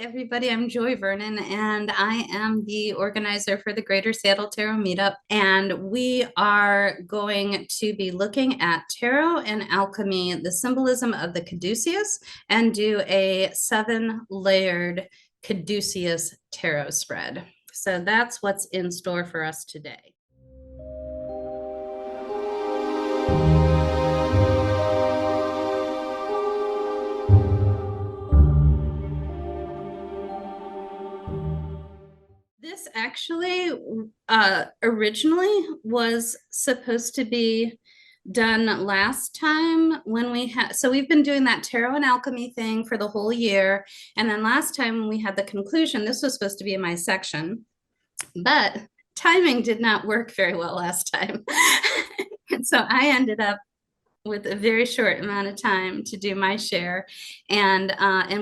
everybody. I'm Joy Vernon, and I am the organizer for the Greater Seattle Tarot Meetup. And we are going to be looking at tarot and alchemy, the symbolism of the Caduceus, and do a 7-layered Caduceus tarot spread. So that's what's in store for us today. This actually originally was supposed to be done last time when we had, so we've been doing that tarot and alchemy thing for the whole year. And then last time when we had the conclusion, this was supposed to be in my section, but timing did not work very well last time. And so I ended up with a very short amount of time to do my share, and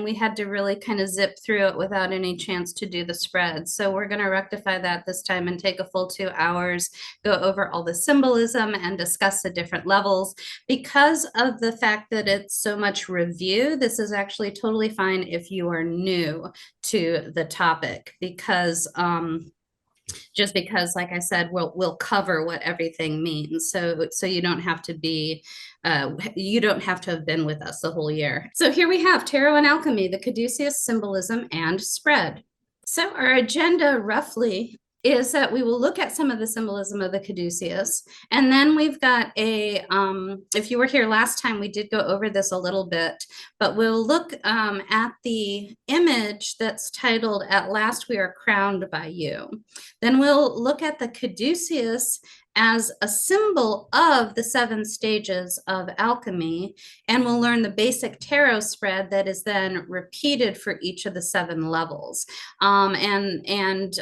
we had to really kind of zip through it without any chance to do the spread. So we're going to rectify that this time and take a full 2 hours, go over all the symbolism and discuss the different levels. Because of the fact that it's so much review, this is actually totally fine if you are new to the topic, because just because, like I said, we'll cover what everything means. So you don't have to be, you don't have to have been with us the whole year. So here we have Tarot and Alchemy, the Caduceus Symbolism and Spread. So our agenda roughly is that we will look at some of the symbolism of the Caduceus. And then we've got a, if you were here last time, we did go over this a little bit, but we'll look at the image that's titled, "At Last We Are Crowned by You." Then we'll look at the Caduceus as a symbol of the 7 stages of alchemy, and we'll learn the basic tarot spread that is then repeated for each of the 7 levels. And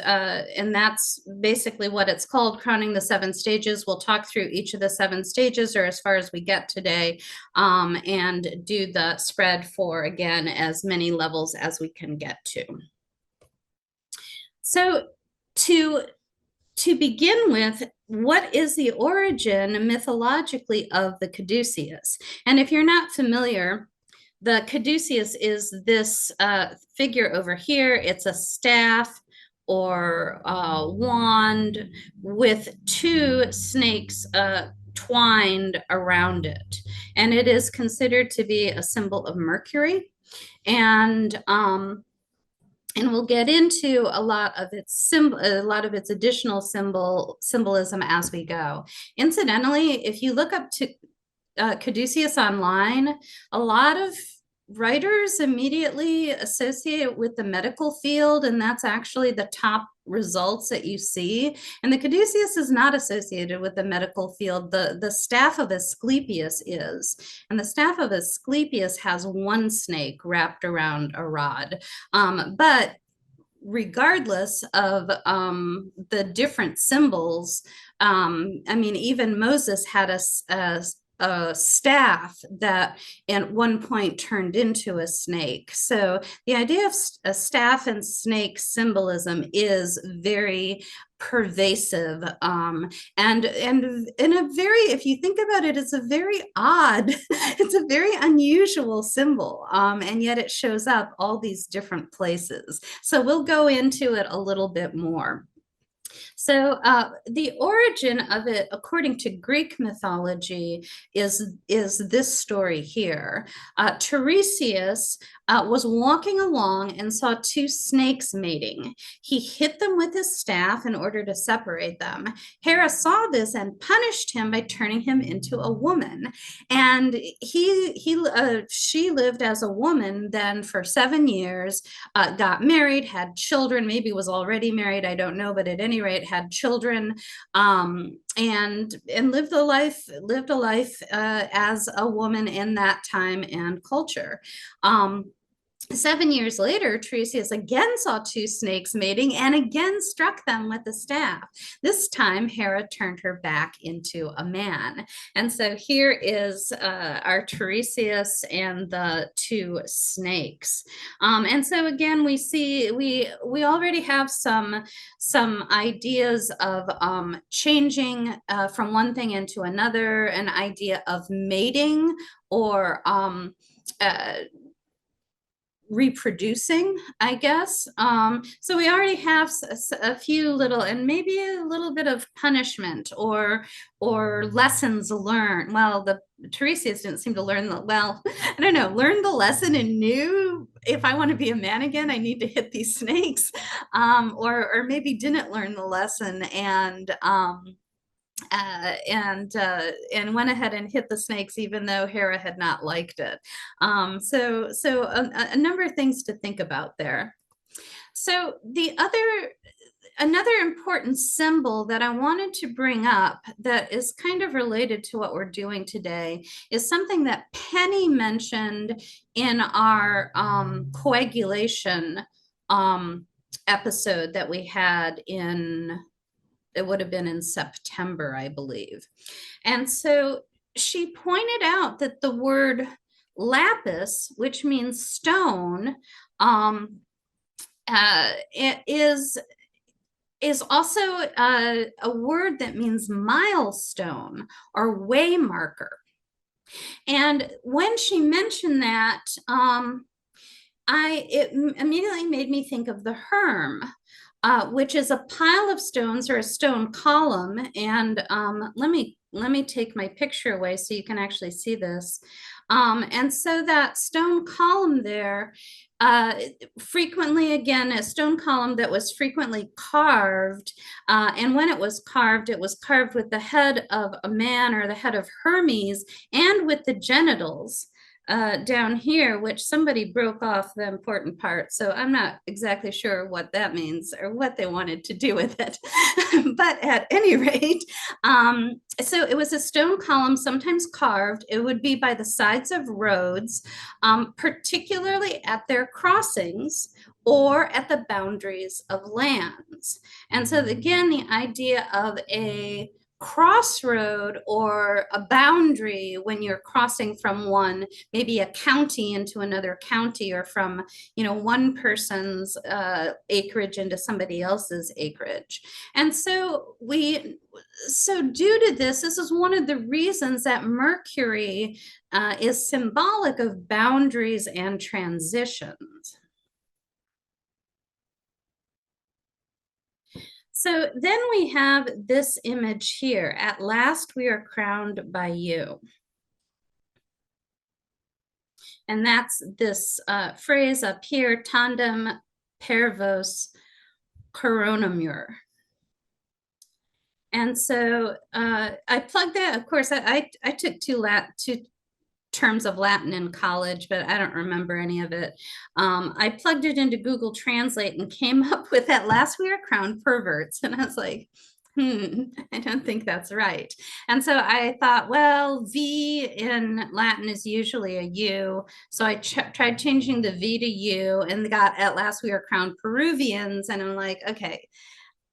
that's basically what it's called, crowning the 7 stages. We'll talk through each of the 7 stages, or as far as we get today, and do the spread for, again, as many levels as we can get to. So to begin with, what is the origin mythologically of the Caduceus? And if you're not familiar, the Caduceus is this figure over here. It's a staff or a wand with 2 snakes twined around it. And it is considered to be a symbol of Mercury. And we'll get into a lot of its additional symbolism as we go. Incidentally, if you look up to Caduceus online, a lot of writers immediately associate it with the medical field, and that's actually the top results that you see. And the Caduceus is not associated with the medical field. The staff of Asclepius is, and the staff of Asclepius has 1 snake wrapped around a rod. But regardless of the different symbols, I mean, even Moses had a staff that at one point turned into a snake. So the idea of a staff and snake symbolism is very pervasive, and in a very, if you think about it, it's a very odd, it's a very unusual symbol, and yet it shows up all these different places. So we'll go into it a little bit more. So the origin of it, according to Greek mythology, is this story here. Tiresias was walking along and saw 2 snakes mating. He hit them with his staff in order to separate them. Hera saw this and punished him by turning him into a woman. And she lived as a woman then for 7 years, got married, had children, maybe was already married, I don't know, but at any rate had children, and lived a life as a woman in that time and culture. 7 years later, Tiresias again saw 2 snakes mating and again struck them with the staff. This time, Hera turned her back into a man. And so here is our Tiresias and the 2 snakes. And so again, we see, we already have some ideas of changing from one thing into another, an idea of mating, or reproducing, I guess. So we already have a few little, and maybe a little bit of punishment or lessons learned. Well, the Tiresias didn't seem to learn I don't know, learn the lesson and knew if I want to be a man again, I need to hit these snakes, or maybe didn't learn the lesson and went ahead and hit the snakes, even though Hera had not liked it. So a number of things to think about there. So another important symbol that I wanted to bring up that is kind of related to what we're doing today is something that Penny mentioned in our coagulation episode that we had it would have been in September, I believe. And so she pointed out that the word lapis, which means stone, is also a word that means milestone or waymarker. And when she mentioned that, it immediately made me think of the Herm, which is a pile of stones or a stone column. And let me take my picture away so you can actually see this. And so that stone column there, frequently, again, a stone column that was frequently carved. And when it was carved with the head of a man or the head of Hermes and with the genitals down here, which somebody broke off the important part. So I'm not exactly sure what that means or what they wanted to do with it. But at any rate, so it was a stone column, sometimes carved. It would be by the sides of roads, particularly at their crossings or at the boundaries of lands. And so again, the idea of a crossroad or a boundary when you're crossing from maybe a county into another county, or from one person's acreage into somebody else's acreage. And so due to this is one of the reasons that Mercury is symbolic of boundaries and transitions. So then we have this image here. At last we are crowned by you. And that's this phrase up here, Tandem Pervos Coronamur. And so I plugged that. Of course, I took two terms of Latin in college, but I don't remember any of it. I plugged it into Google Translate and came up with "at last we are crowned perverts." And I was like, I don't think that's right. And so I thought, well, V in Latin is usually a U. So I tried changing the V to U and got "at last we are crowned Peruvians." And I'm like, okay,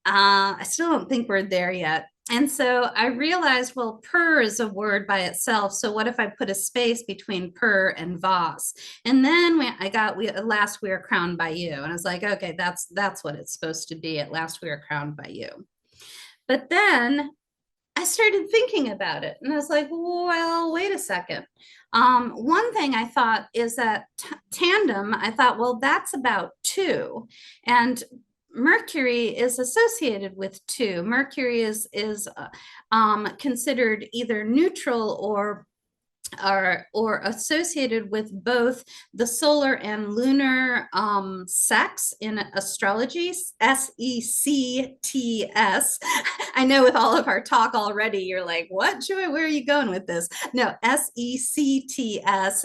I still don't think we're there yet. And so I realized, well, per is a word by itself. So what if I put a space between per and vos? And then at last we are crowned by you. And I was like, okay, that's what it's supposed to be. At last we are crowned by you. But then I started thinking about it and I was like, well, wait a second. One thing I thought is that tandem, I thought, well, that's about two. And Mercury is associated with two. Mercury is considered either neutral or associated with both the solar and lunar sects in astrology, SECTS. I know with all of our talk already, you're like, what, Joy, where are you going with this? No, SECTS,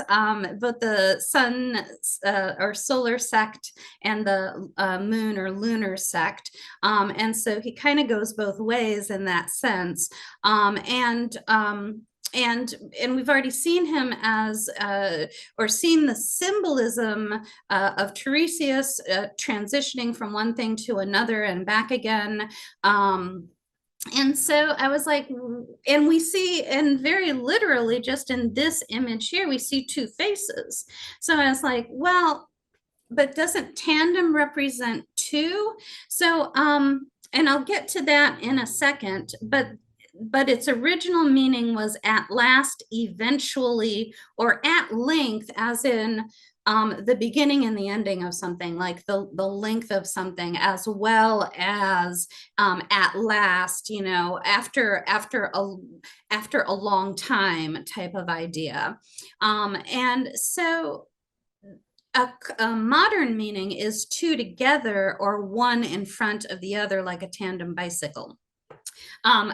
both the sun or solar sect and the moon or lunar sect. And so he kind of goes both ways in that sense. And we've already seen him as, or seen the symbolism of Tiresias transitioning from one thing to another and back again. And so I was like, and we see, and very literally just in this image here, we see two faces. So I was like, well, but doesn't tandem represent two? So, and I'll get to that in a second, but its original meaning was at last, eventually, or at length, as in the beginning and the ending of something, like the length of something, as well as at last, you know, after a long time type of idea. And so a modern meaning is two together or one in front of the other, like a tandem bicycle.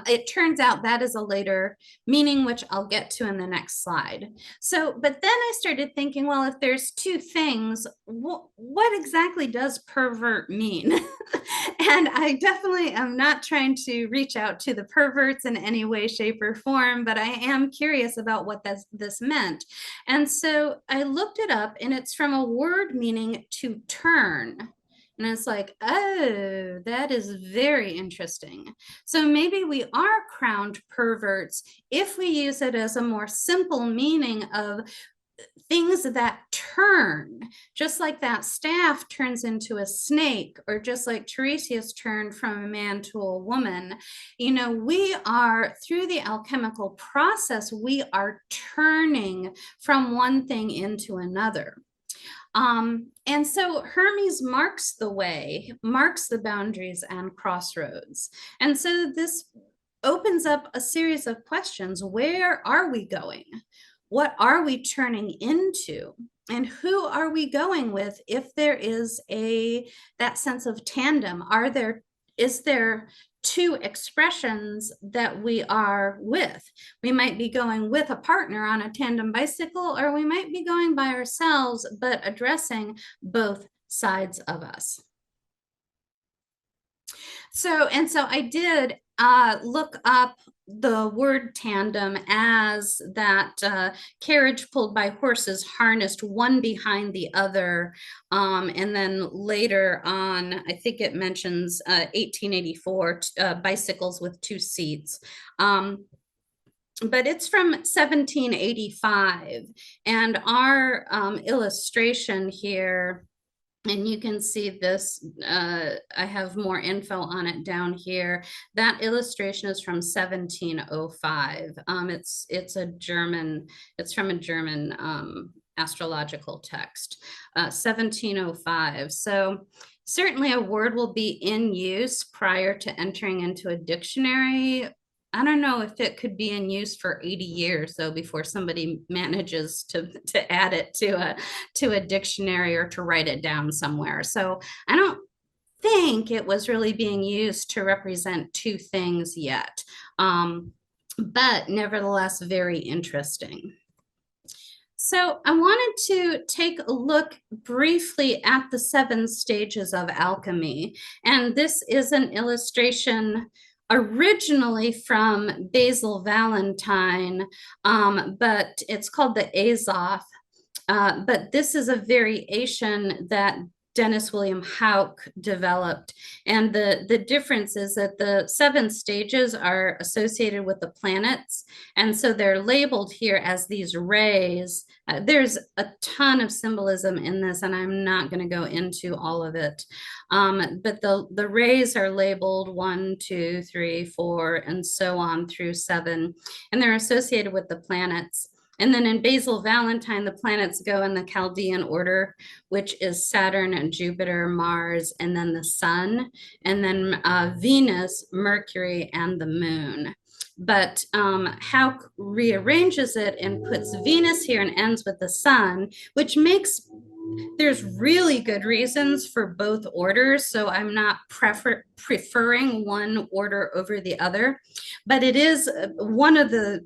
It turns out that is a later meaning, which I'll get to in the next slide. So, but then I started thinking, well, if there's two things, what exactly does pervert mean? And I definitely am not trying to reach out to the perverts in any way, shape, or form, but I am curious about what this meant. And so I looked it up, and it's from a word meaning to turn. And it's like, oh, that is very interesting. So maybe we are crowned perverts if we use it as a more simple meaning of things that turn, just like that staff turns into a snake, or just like Tiresias turned from a man to a woman. You know, we are, through the alchemical process, we are turning from one thing into another. And so Hermes marks the way, marks the boundaries and crossroads. And so this opens up a series of questions. Where are we going? What are we turning into? And who are we going with if there is that sense of tandem? Is there two expressions that we are with? We might be going with a partner on a tandem bicycle, or we might be going by ourselves, but addressing both sides of us. So I did look up the word tandem as that carriage pulled by horses harnessed one behind the other. And then later on, I think it mentions 1884 bicycles with two seats. But it's from 1785. And our illustration here, and you can see this, I have more info on it down here. That illustration is from 1705. It's from a German astrological text, 1705. So certainly a word will be in use prior to entering into a dictionary. I don't know if it could be in use for 80 years, though, before somebody manages to add it to a dictionary or to write it down somewhere. So I don't think it was really being used to represent two things yet, but nevertheless, very interesting. So I wanted to take a look briefly at the 7 stages of alchemy. And this is an illustration originally from Basil Valentine, but it's called the Azoth. But this is a variation that Dennis William Houck developed. And the difference is that the 7 stages are associated with the planets. And so they're labeled here as these rays. There's a ton of symbolism in this, and I'm not going to go into all of it. But the rays are labeled 1, 2, 3, 4, and so on through 7. And they're associated with the planets. And then in Basil Valentine, the planets go in the Chaldean order, which is Saturn and Jupiter, Mars, and then the Sun, and then Venus, Mercury, and the Moon. But Houck rearranges it and puts Venus here and ends with the Sun, which makes, there's really good reasons for both orders. So I'm not preferring one order over the other, but it is one of the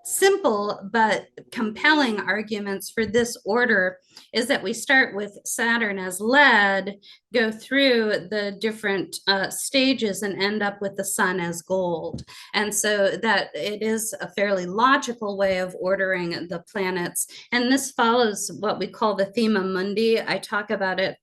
simple but compelling arguments for this order is that we start with Saturn as lead, go through the different stages, and end up with the Sun as gold. And so that it is a fairly logical way of ordering the planets. And this follows what we call the Thema Mundi. I talk about it.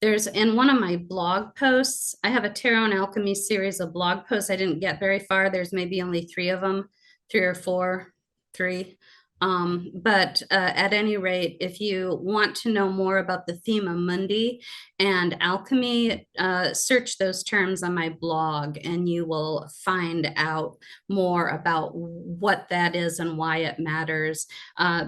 There's in one of my blog posts, I have a Tarot and Alchemy series of blog posts. I didn't get very far. There's maybe only 3 of them, 3 or 4, 3. But at any rate, if you want to know more about the thema mundi and alchemy, search those terms on my blog and you will find out more about what that is and why it matters.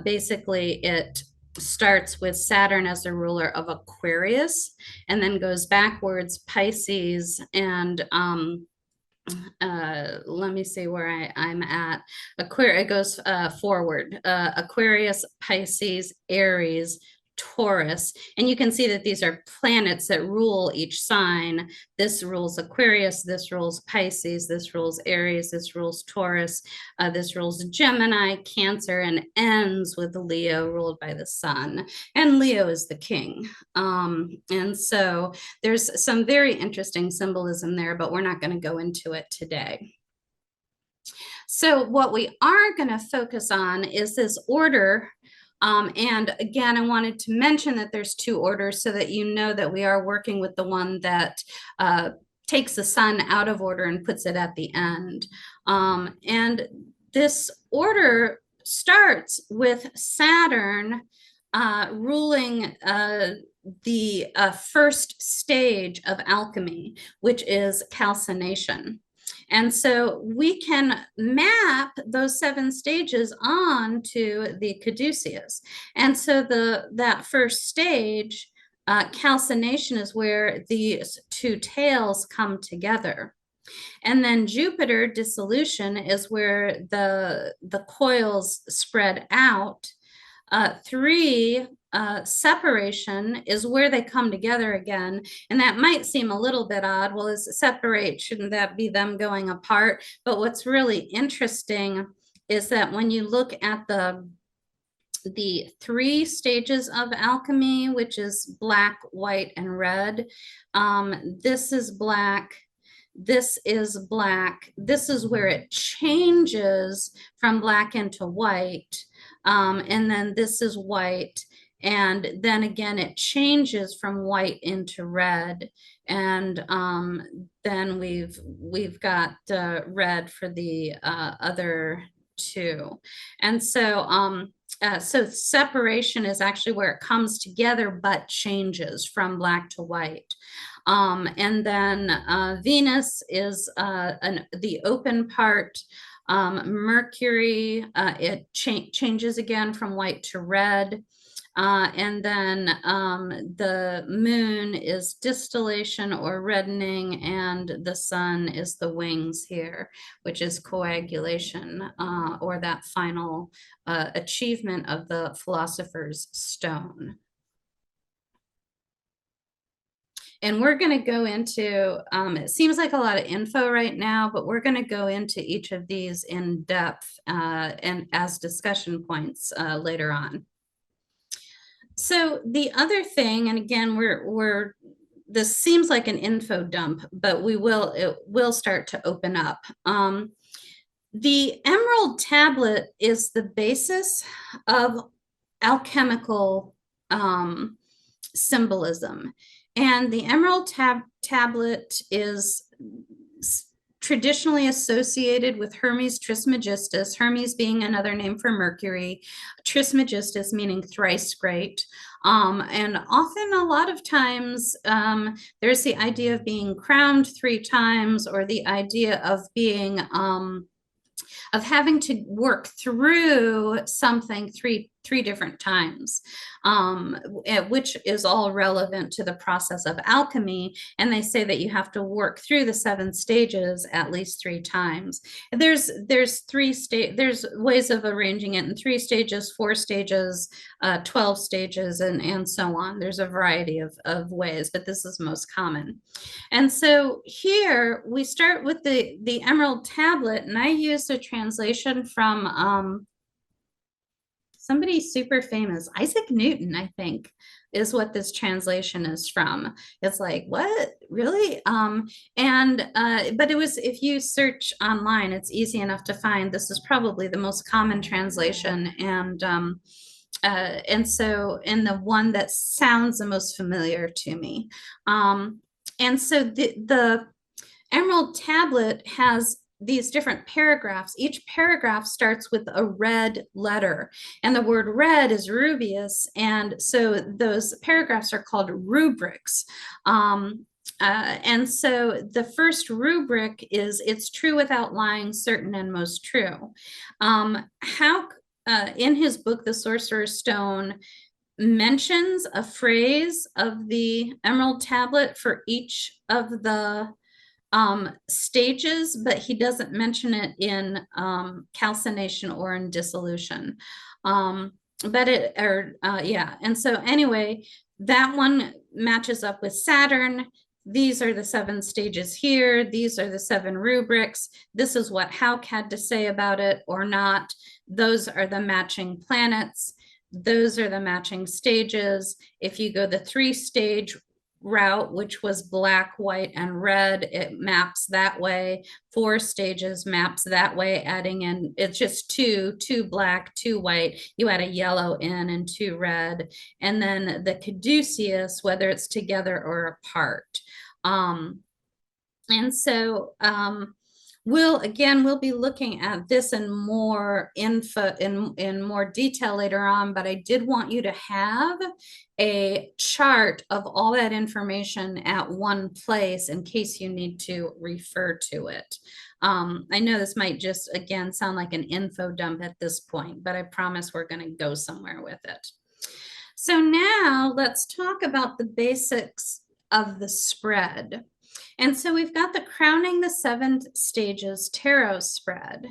Basically, it starts with Saturn as the ruler of Aquarius and then goes backwards Pisces and let me see where I'm at. Aquarius, it goes forward. Aquarius, Pisces, Aries, Taurus. And you can see that these are planets that rule each sign. This rules Aquarius, this rules Pisces, this rules Aries, this rules Taurus, this rules Gemini, Cancer, and ends with Leo ruled by the sun. And Leo is the king. And so there's some very interesting symbolism there, but we're not going to go into it today. So what we are going to focus on is this order. And again, I wanted to mention that there's two orders so that you know that we are working with the one that takes the sun out of order and puts it at the end. And this order starts with Saturn ruling the first stage of alchemy, which is calcination. And so we can map those 7 stages onto the Caduceus. And so that first stage, calcination, is where these two tails come together. And then Jupiter, dissolution, is where the coils spread out. 3, separation, is where they come together again. And that might seem a little bit odd. Well, is it separate? Shouldn't that be them going apart? But what's really interesting is that when you look at the 3 stages of alchemy, which is black, white, and red, this is black. This is black. This is where it changes from black into white. And then this is white. And then again, it changes from white into red. And then we've got red for the other 2. And so so separation is actually where it comes together but changes from black to white. And then Venus is the open part. Mercury, it changes again from white to red. And then the moon is distillation or reddening, and the sun is the wings here, which is coagulation, or that final achievement of the philosopher's stone. And we're going to go into, it seems like a lot of info right now, but we're going to go into each of these in depth and as discussion points later on. So the other thing, and again, this seems like an info dump, but it will start to open up. The emerald tablet is the basis of alchemical symbolism. And the emerald tablet is traditionally associated with Hermes Trismegistus, Hermes being another name for Mercury, Trismegistus meaning thrice great. And often, a lot of times, there's the idea of being crowned 3 times, or the idea of being of having to work through something three different times, which is all relevant to the process of alchemy. And they say that you have to work through the 7 stages at least 3 times. There's ways of arranging it in 3 stages, 4 stages, 12 stages, and so on. There's a variety of ways, but this is most common. And so here we start with the emerald tablet, and I used a translation from somebody super famous, Isaac Newton, I think, is what this translation is from. It's like, what, really? But it was, if you search online, it's easy enough to find. This is probably the most common translation, and the one that sounds the most familiar to me. And so the emerald tablet has these different paragraphs. Each paragraph starts with a red letter, and the word red is rubeus, and so those paragraphs are called rubrics. And so the first rubric is it's true without lying, certain and most true. In his book, The Sorcerer's Stone, mentions a phrase of the Emerald Tablet for each of the stages, but he doesn't mention it in calcination or in dissolution. And so anyway, that one matches up with Saturn. These are the 7 stages here. These are the 7 rubrics. This is what Hauck had to say about it or not. Those are the matching planets. Those are the matching stages. If you go the 3-stage route, which was black, white, and red, it maps that way. 4 stages maps that way, adding in, it's just two black, 2 white, you add a yellow in and 2 red. And then the caduceus, whether it's together or apart. And so we'll be looking at this in more info in more detail later on, but I did want you to have a chart of all that information at one place in case you need to refer to it. I know this might just, again, sound like an info dump at this point, but I promise we're going to go somewhere with it. So now let's talk about the basics of the spread. And so we've got the Crowning the 7 Stages Tarot spread.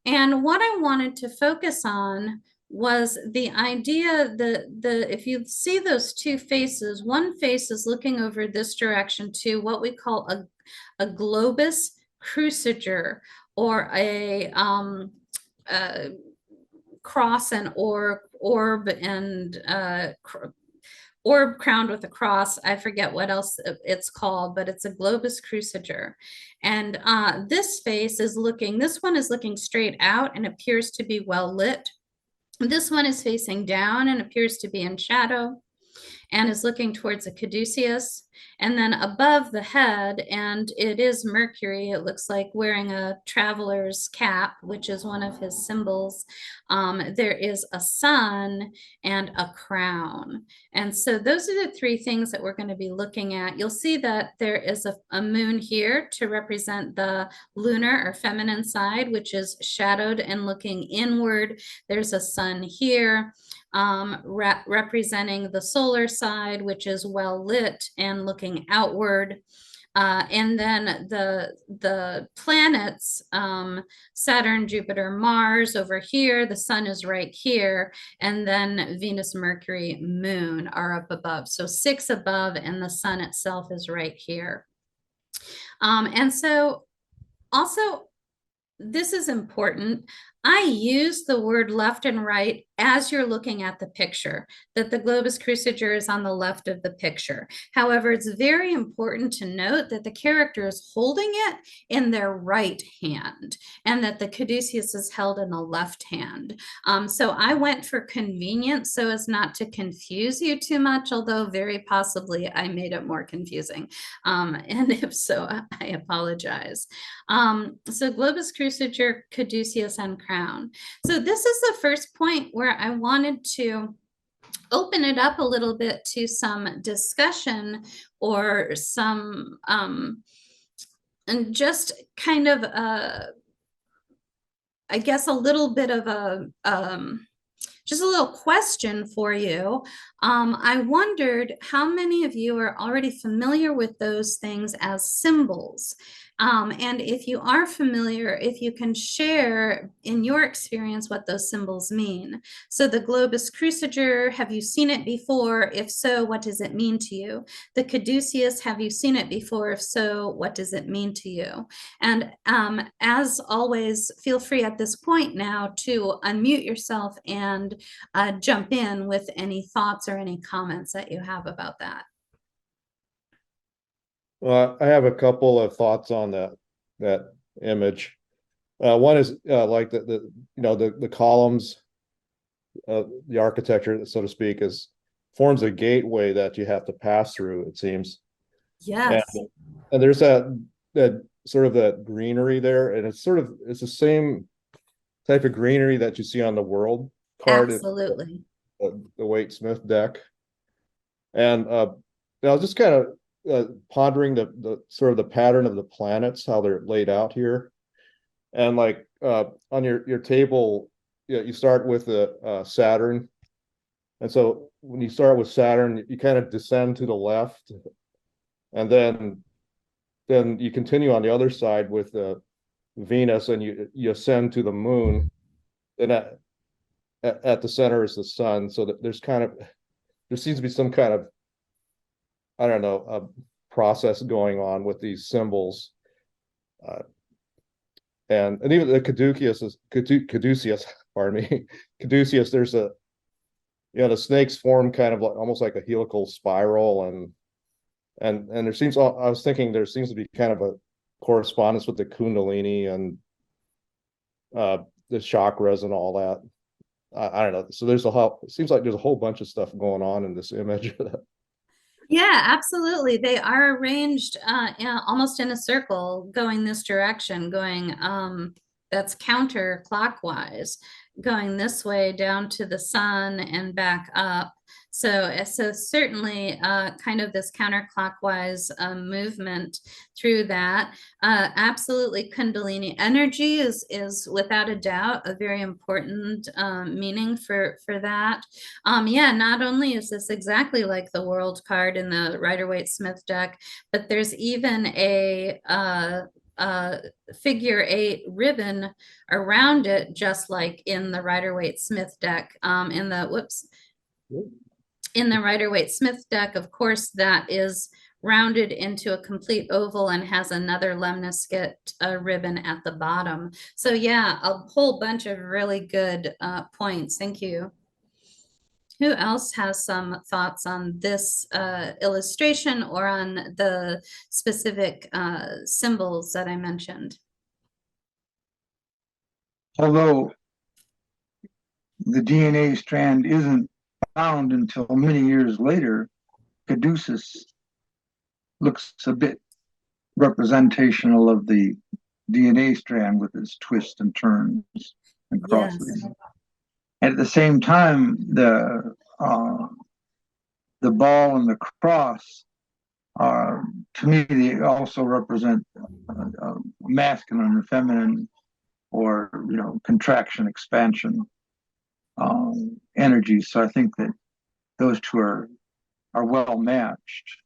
And what I wanted to focus on was the idea that if you see those 2 faces, one face is looking over this direction to what we call a globus cruciger, or a cross and orb and orb crowned with a cross. I forget what else it's called, but it's a globus cruciger. And this face is looking, this one is looking straight out and appears to be well lit. This one is facing down and appears to be in shadow and is looking towards a caduceus. And then above the head, and it is Mercury, it looks like wearing a traveler's cap, which is one of his symbols. There is a sun and a crown. And so those are the 3 things that we're going to be looking at. You'll see that there is a moon here to represent the lunar or feminine side, which is shadowed and looking inward. There's a sun here, representing the solar side, which is well lit and looking outward. And then the planets, Saturn, Jupiter, Mars over here, the sun is right here, and then Venus, Mercury, Moon are up above. So 6 above, and the sun itself is right here. And so also, this is important. I use the word left and right as you're looking at the picture, that the globus cruciger is on the left of the picture. However, it's very important to note that the character is holding it in their right hand and that the caduceus is held in the left hand. So I went for convenience so as not to confuse you too much, although very possibly I made it more confusing. And if so, I apologize. So globus cruciger, caduceus, and crown. So this is the first point where I wanted to open it up a little bit to some discussion or some, and just kind of, I guess, a little bit of a, just a little question for you. I wondered how many of you are already familiar with those things as symbols. And if you are familiar, if you can share in your experience what those symbols mean. So the globus cruciger, have you seen it before? If so, what does it mean to you? The caduceus, have you seen it before? If so, what does it mean to you? And as always, feel free at this point now to unmute yourself and jump in with any thoughts or any comments that you have about that. Well, I have a couple of thoughts on that image. One is like the columns, the architecture, so to speak, forms a gateway that you have to pass through, it seems. Yes. And there's that sort of that greenery there, and it's the same type of greenery that you see on the world card, Absolutely. the Waite Smith deck. And I was just kind of pondering the sort of the pattern of the planets, how they're laid out here. And like on your table, you start with the Saturn. And so when you start with Saturn, you kind of descend to the left, and then you continue on the other side with Venus, and you ascend to the moon. And at the center is the sun. So that there seems to be some kind of, I don't know, a process going on with these symbols. And even the Caduceus, pardon me, Caduceus, there's the snakes form kind of like almost like a helical spiral, and there seems, I was thinking there seems to be kind of a correspondence with the Kundalini and the chakras and all that. I don't know. So it seems like there's a whole bunch of stuff going on in this image. Yeah, absolutely. They are arranged almost in a circle going this direction, going that's counterclockwise, going this way down to the sun and back up. So certainly kind of this counterclockwise movement through that. Absolutely, Kundalini energy is without a doubt a very important meaning for that. Yeah, not only is this exactly like the world card in the Rider-Waite-Smith deck, but there's even a figure 8 ribbon around it, just like in the Rider-Waite-Smith deck. In the Rider-Waite-Smith deck, of course, that is rounded into a complete oval and has another lemniscate ribbon at the bottom. So yeah, a whole bunch of really good points. Thank you. Who else has some thoughts on this illustration or on the specific symbols that I mentioned? Although the DNA strand isn't found until many years later, Caduceus looks a bit representational of the DNA strand with its twists and turns and crosses. Yes. At the same time, the ball and the cross are, to me, they also represent masculine and feminine, or contraction, expansion energies. So I think that those two are well matched,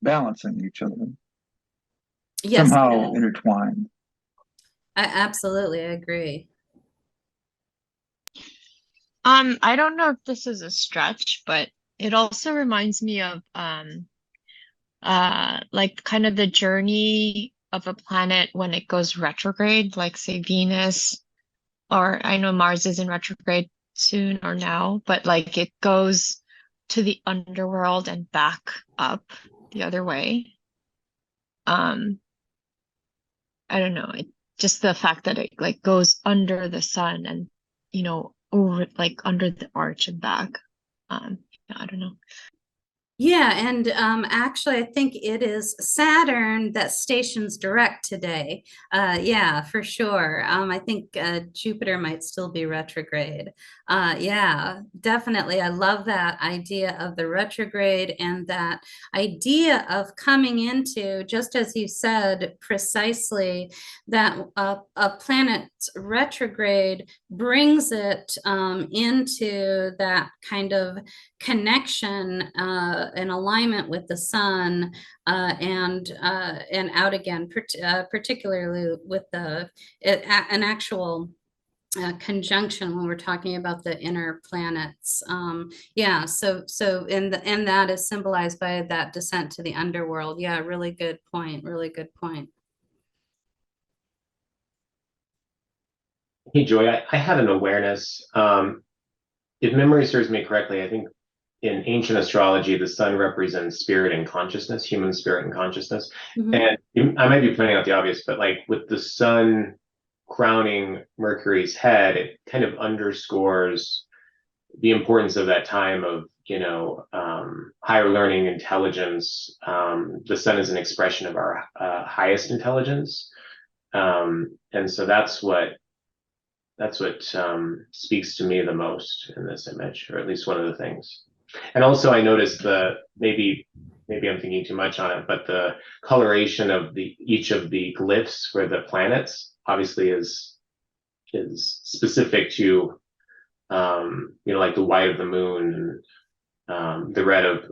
balancing each other. Yes, somehow intertwined. Absolutely, I agree. I don't know if this is a stretch, but it also reminds me of like kind of the journey of a planet when it goes retrograde, like say Venus, or I know Mars is in retrograde soon or now, but like it goes to the underworld and back up the other way. I don't know, just the fact that it like goes under the sun and over like under the arch and back. I don't know. Yeah, and actually, I think it is Saturn that stations direct today. Yeah, for sure. I think Jupiter might still be retrograde. Yeah, definitely. I love that idea of the retrograde and that idea of coming into, just as you said, precisely that a planet's retrograde brings it into that kind of connection and alignment with the sun and out again, particularly with an actual conjunction when we're talking about the inner planets. Yeah, so and that is symbolized by that descent to the underworld. Yeah, really good point. Really good point. Hey, Joy, I had an awareness. If memory serves me correctly, I think in ancient astrology, the sun represents spirit and consciousness, human spirit and consciousness. And I might be pointing out the obvious, but like with the sun crowning Mercury's head, it kind of underscores the importance of that time of, higher learning, intelligence. The sun is an expression of our highest intelligence. And so that's what speaks to me the most in this image, or at least one of the things. And also I noticed maybe I'm thinking too much on it, but the coloration of each of the glyphs for the planets obviously is specific to, like the white of the moon and the red of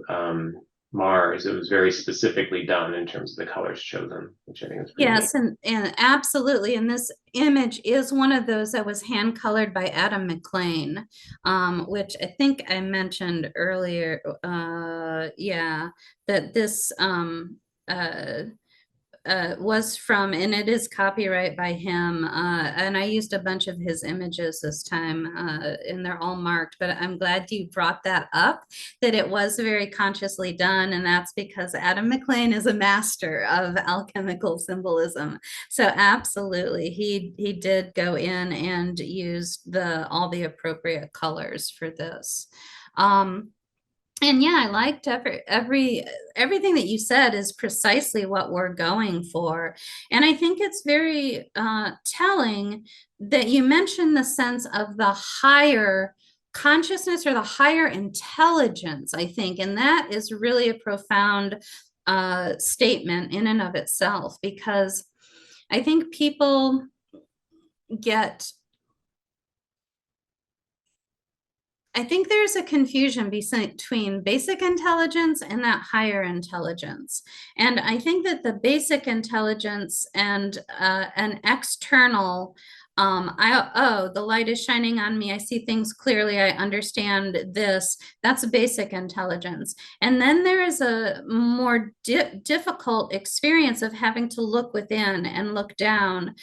Mars. It was very specifically done in terms of the colors chosen, which I think is pretty Yes, and absolutely. And this image is one of those that was hand colored by Adam McLean, which I think I mentioned earlier. Yeah, that this was from, and it is copyright by him. And I used a bunch of his images this time, and they're all marked, but I'm glad you brought that up, that it was very consciously done. And that's because Adam McLean is a master of alchemical symbolism. So absolutely, he did go in and use all the appropriate colors for this. And yeah, I liked everything that you said is precisely what we're going for. And I think it's very telling that you mentioned the sense of the higher consciousness or the higher intelligence, I think. And that is really a profound statement in and of itself, because I think people I think there's a confusion between basic intelligence and that higher intelligence. And I think that the basic intelligence and an external, the light is shining on me, I see things clearly, I understand this, that's basic intelligence. And then there is a more difficult experience of having to look within and look down.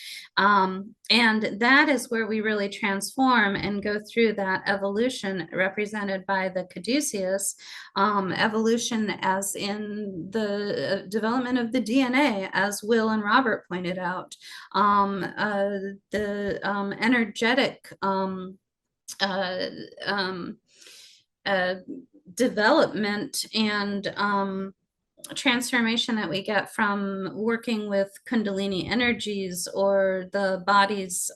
And that is where we really transform and go through that evolution represented by the Caduceus, evolution as in the development of the DNA, as Will and Robert pointed out, the energetic development and transformation that we get from working with Kundalini energies, or the body's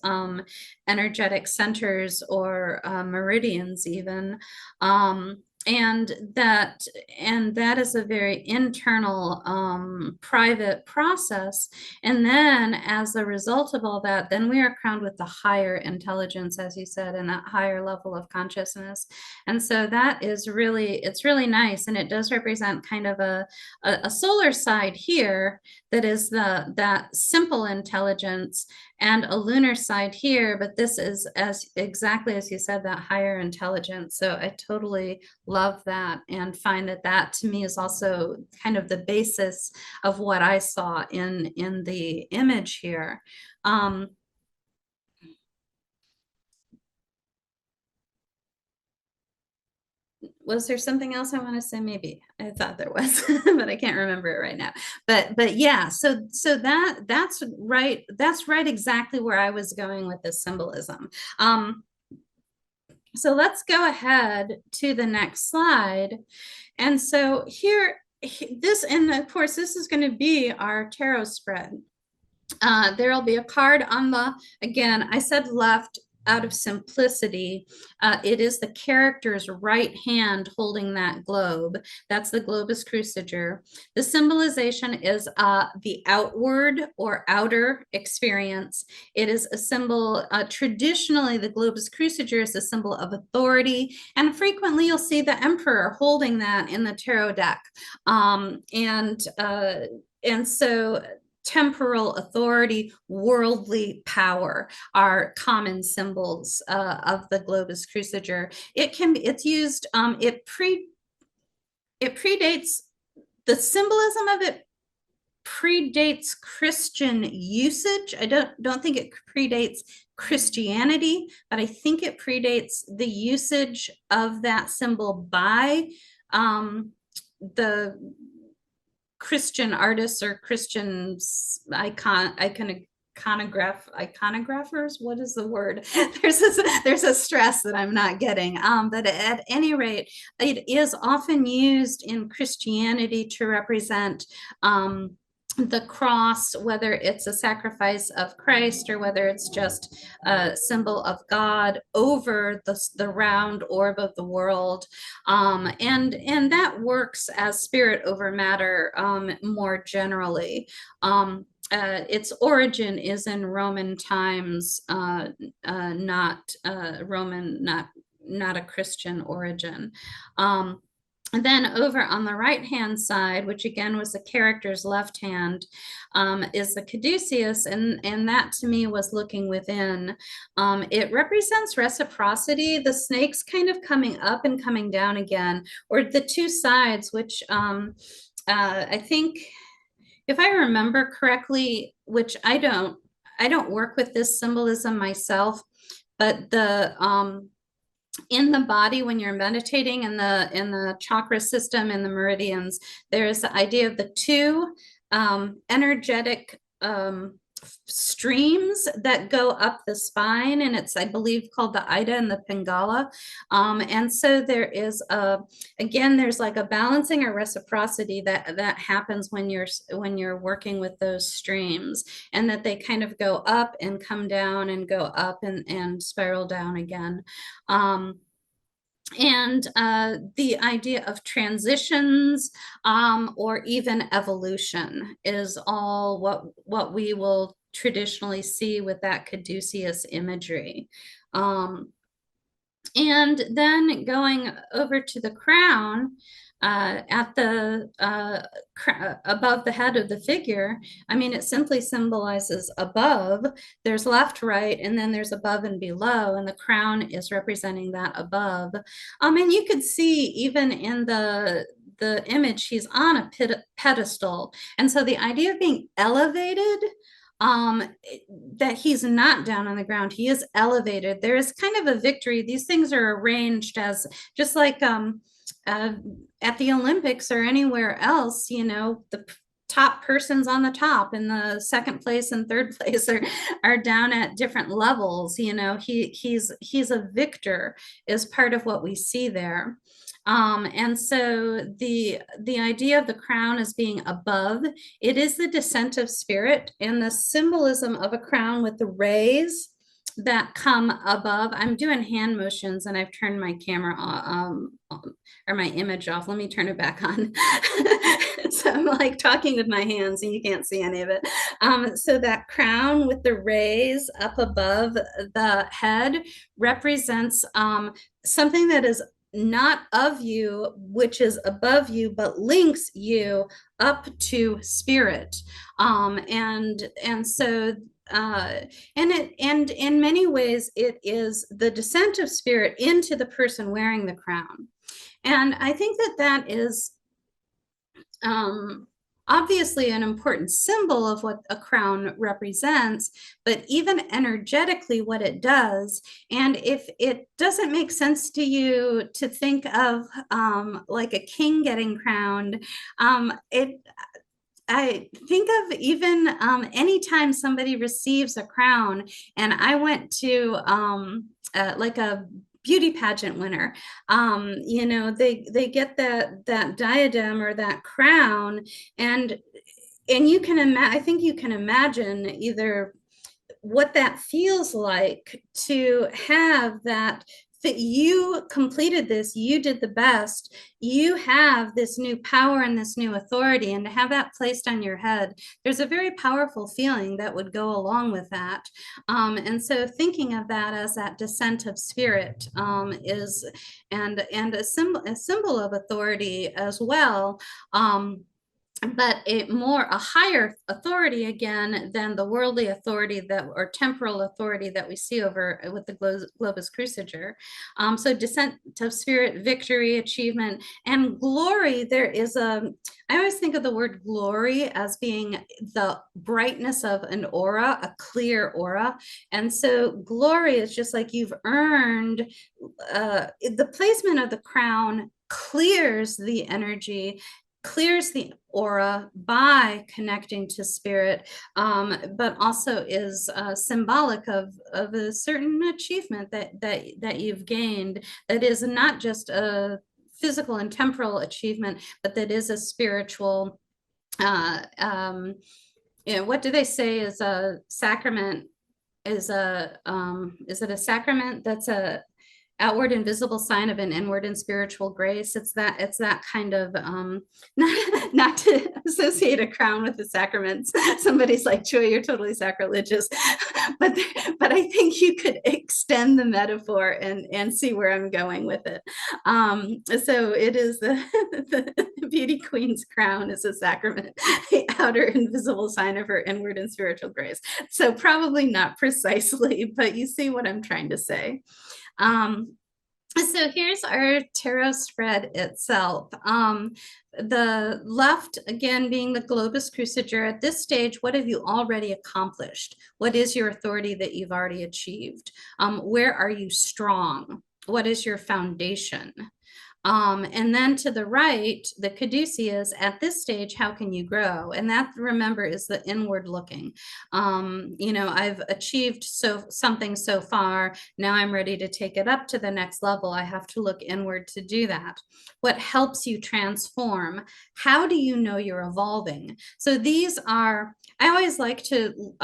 energetic centers, or meridians even. And that is a very internal, private process. And then as a result of all that, then we are crowned with the higher intelligence, as you said, and that higher level of consciousness. And so that is it's really nice. And it does represent kind of a solar side here that is that simple intelligence, and a lunar side here, but this is exactly as you said, that higher intelligence. So I totally love that, and find that to me is also kind of the basis of what I saw in the image here. Was there something else I want to say? Maybe I thought there was, but I can't remember it right now. But yeah, so that's right. That's right. Exactly where I was going with this symbolism. So let's go ahead to the next slide. And so here, and of course, this is going to be our tarot spread. There'll be a card on again, I said left out of simplicity. It is the character's right hand holding that globe. That's the globus cruciger. The symbolization is the outward or outer experience. It is a symbol, traditionally the globus cruciger is a symbol of authority, and frequently you'll see the emperor holding that in the tarot deck. And so temporal authority, worldly power are common symbols of the globus cruciger. It's used, it predates, the symbolism of it predates Christian usage. I don't think it predates Christianity, but I think it predates the usage of that symbol by the Christian artists or Christian iconographers, what is the word? There's a stress that I'm not getting, but at any rate, it is often used in Christianity to represent the cross, whether it's a sacrifice of Christ or whether it's just a symbol of God over the round orb of the world. And that works as spirit over matter more generally. Its origin is in Roman times, not a Christian origin. And then over on the right-hand side, which again was the character's left hand, is the Caduceus, and that to me was looking within. It represents reciprocity, the snakes kind of coming up and coming down again, or the two sides, which I think, if I remember correctly, which I don't work with this symbolism myself, but in the body, when you're meditating in the chakra system and the meridians, there's the idea of the two energetic streams that go up the spine, and it's, I believe, called the Ida and the Pingala. And so there is again, there's like a balancing or reciprocity that happens when you're working with those streams, and that they kind of go up and come down and go up and spiral down again. And the idea of transitions or even evolution is all what we will traditionally see with that Caduceus imagery. And then going over to the crown, at the above the head of the figure, I mean, it simply symbolizes above. There's left, right, and then there's above and below, and the crown is representing that above. And you could see even in the image, he's on a pedestal, and so the idea of being elevated, that he's not down on the ground, he is elevated. There is kind of a victory. These things are arranged as just like at the Olympics or anywhere else, you know, the top person's on the top and the second place and third place are down at different levels. You know, he's a victor is part of what we see there. And so the idea of the crown as being above, it is the descent of spirit, and the symbolism of a crown with the rays that come above. I'm doing hand motions and I've turned my camera or my image off. Let me turn it back on. So I'm like talking with my hands and you can't see any of it. So that crown with the rays up above the head represents something that is not of you, which is above you, but links you up to spirit. And so and in many ways it is the descent of spirit into the person wearing the crown. And I think that is obviously an important symbol of what a crown represents, but even energetically what it does. And if it doesn't make sense to you to think of like a king getting crowned, I think of even anytime somebody receives a crown, and I went to like a beauty pageant winner, you know, they get that diadem or that crown, and you can I think you can imagine either what that feels like to have that you completed this, you did the best, you have this new power and this new authority, and to have that placed on your head, there's a very powerful feeling that would go along with that. And so thinking of that as that descent of spirit is and a symbol of authority as well. But a higher authority again than the worldly authority or temporal authority that we see over with the globus cruciger. So descent of spirit, victory, achievement, and glory. There is I always think of the word glory as being the brightness of an aura, a clear aura. And so glory is just like you've earned the placement of the crown clears the energy clears the aura by connecting to spirit, but also is symbolic of a certain achievement that you've gained, that is not just a physical and temporal achievement, but that is a spiritual, what do they say is a sacrament, is it a sacrament that's a outward and visible sign of an inward and spiritual grace? It's that kind of, not to associate a crown with the sacraments. Somebody's like, Joy, you're totally sacrilegious. but I think you could extend the metaphor and see where I'm going with it. So it is the beauty queen's crown is a sacrament, the outer and visible sign of her inward and spiritual grace. So probably not precisely, but you see what I'm trying to say. So here's our tarot spread itself. The left, again, being the globus cruciger. At this stage, what have you already accomplished? What is your authority that you've already achieved? Where are you strong? What is your foundation? And then to the right, the Caduceus, at this stage, how can you grow? And that, remember, is the inward looking. I've achieved something so far. Now I'm ready to take it up to the next level. I have to look inward to do that. What helps you transform? How do you know you're evolving? So these are, I always like to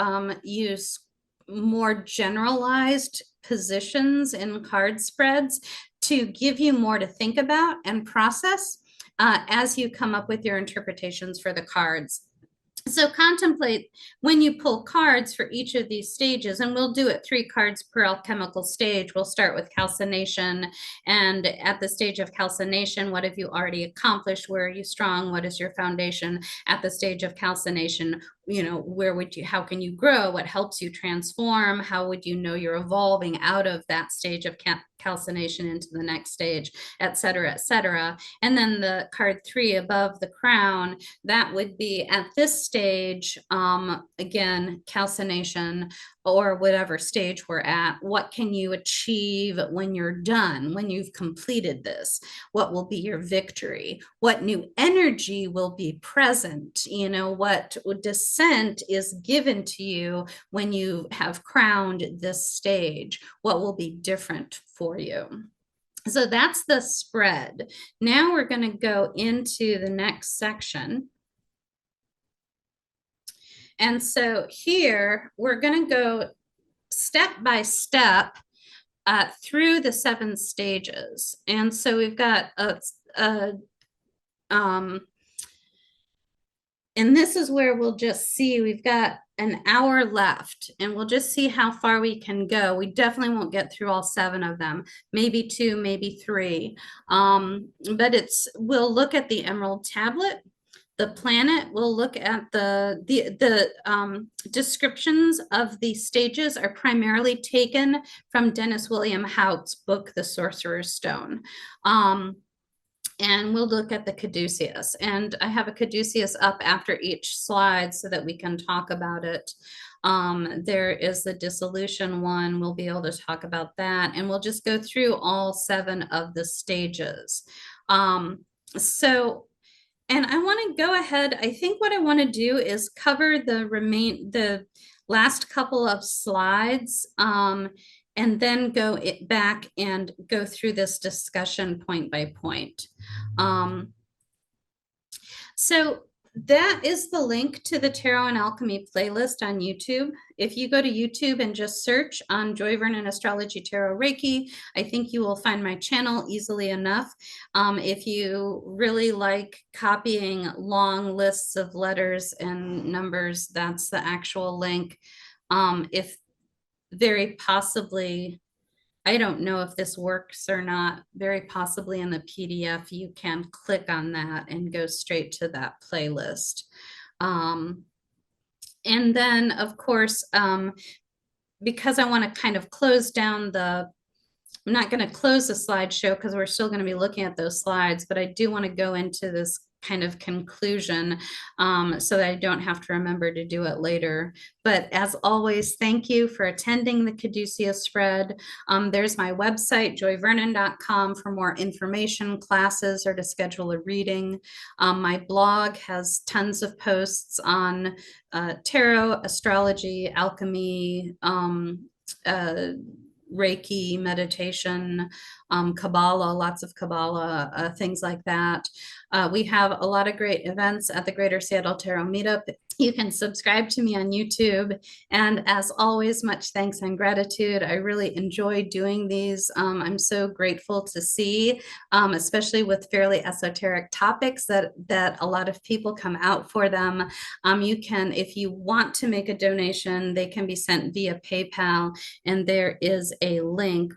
use more generalized positions in card spreads to give you more to think about and process as you come up with your interpretations for the cards. So contemplate when you pull cards for each of these stages, and we'll do it 3 cards per alchemical stage. We'll start with calcination, and at the stage of calcination, what have you already accomplished? Where are you strong? What is your foundation? At the stage of calcination, how can you grow? What helps you transform? How would you know you're evolving out of that stage of calcination into the next stage, et cetera, et cetera. And then the card 3 above the crown, that would be at this stage, again, calcination, or whatever stage we're at. What can you achieve when you're done, when you've completed this? What will be your victory? What new energy will be present? What descent is given to you when you have crowned this stage? What will be different for you? So that's the spread. Now we're going to go into the next section. And so here we're going to go step by step through the 7 stages. And so we've got and this is where we'll just see, we've got an hour left, and we'll just see how far we can go. We definitely won't get through all 7 of them, maybe 2, maybe 3. But we'll look at the emerald tablet, the planet. We'll look at the descriptions of the stages are primarily taken from Dennis William Hout's book, The Sorcerer's Stone. And we'll look at the Caduceus. And I have a Caduceus up after each slide so that we can talk about it. There is the Dissolution one. We'll be able to talk about that. And we'll just go through all 7 of the stages. And I want to go ahead. I think what I want to do is cover the last couple of slides, and then go back and go through this discussion point by point. So that is the link to the Tarot and Alchemy playlist on YouTube. If you go to YouTube and just search on Joy Vernon Astrology Tarot Reiki, I think you will find my channel easily enough. If you really like copying long lists of letters and numbers, that's the actual link. If very possibly, I don't know if this works or not, very possibly in the PDF, you can click on that and go straight to that playlist. And then, of course, because I want to kind of close down I'm not going to close the slideshow because we're still going to be looking at those slides, but I do want to go into this kind of conclusion, so that I don't have to remember to do it later. But as always, thank you for attending the Caduceus Spread. There's my website, joyvernon.com, for more information, classes, or to schedule a reading. My blog has tons of posts on tarot, astrology, alchemy, Reiki, meditation, Kabbalah, lots of Kabbalah, things like that. We have a lot of great events at the Greater Seattle Tarot Meetup. You can subscribe to me on YouTube. And as always, much thanks and gratitude. I really enjoy doing these. I'm so grateful to see, especially with fairly esoteric topics, that a lot of people come out for them. You can, if you want to make a donation, they can be sent via PayPal, and there is a link.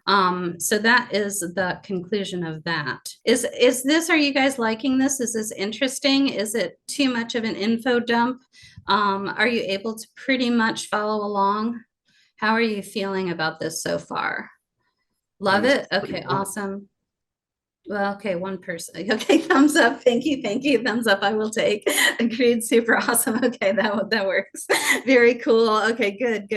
So that is the conclusion of that. Is this, are you guys liking this? Is this interesting? Is it too much of an info dump? Are you able to pretty much follow along? How are you feeling about this so far? Love it? Okay, awesome. Well, okay, one person. Okay, thumbs up. Thank you. Thumbs up, I will take. Agreed. Super awesome. Okay, that works. Very cool. Okay, good.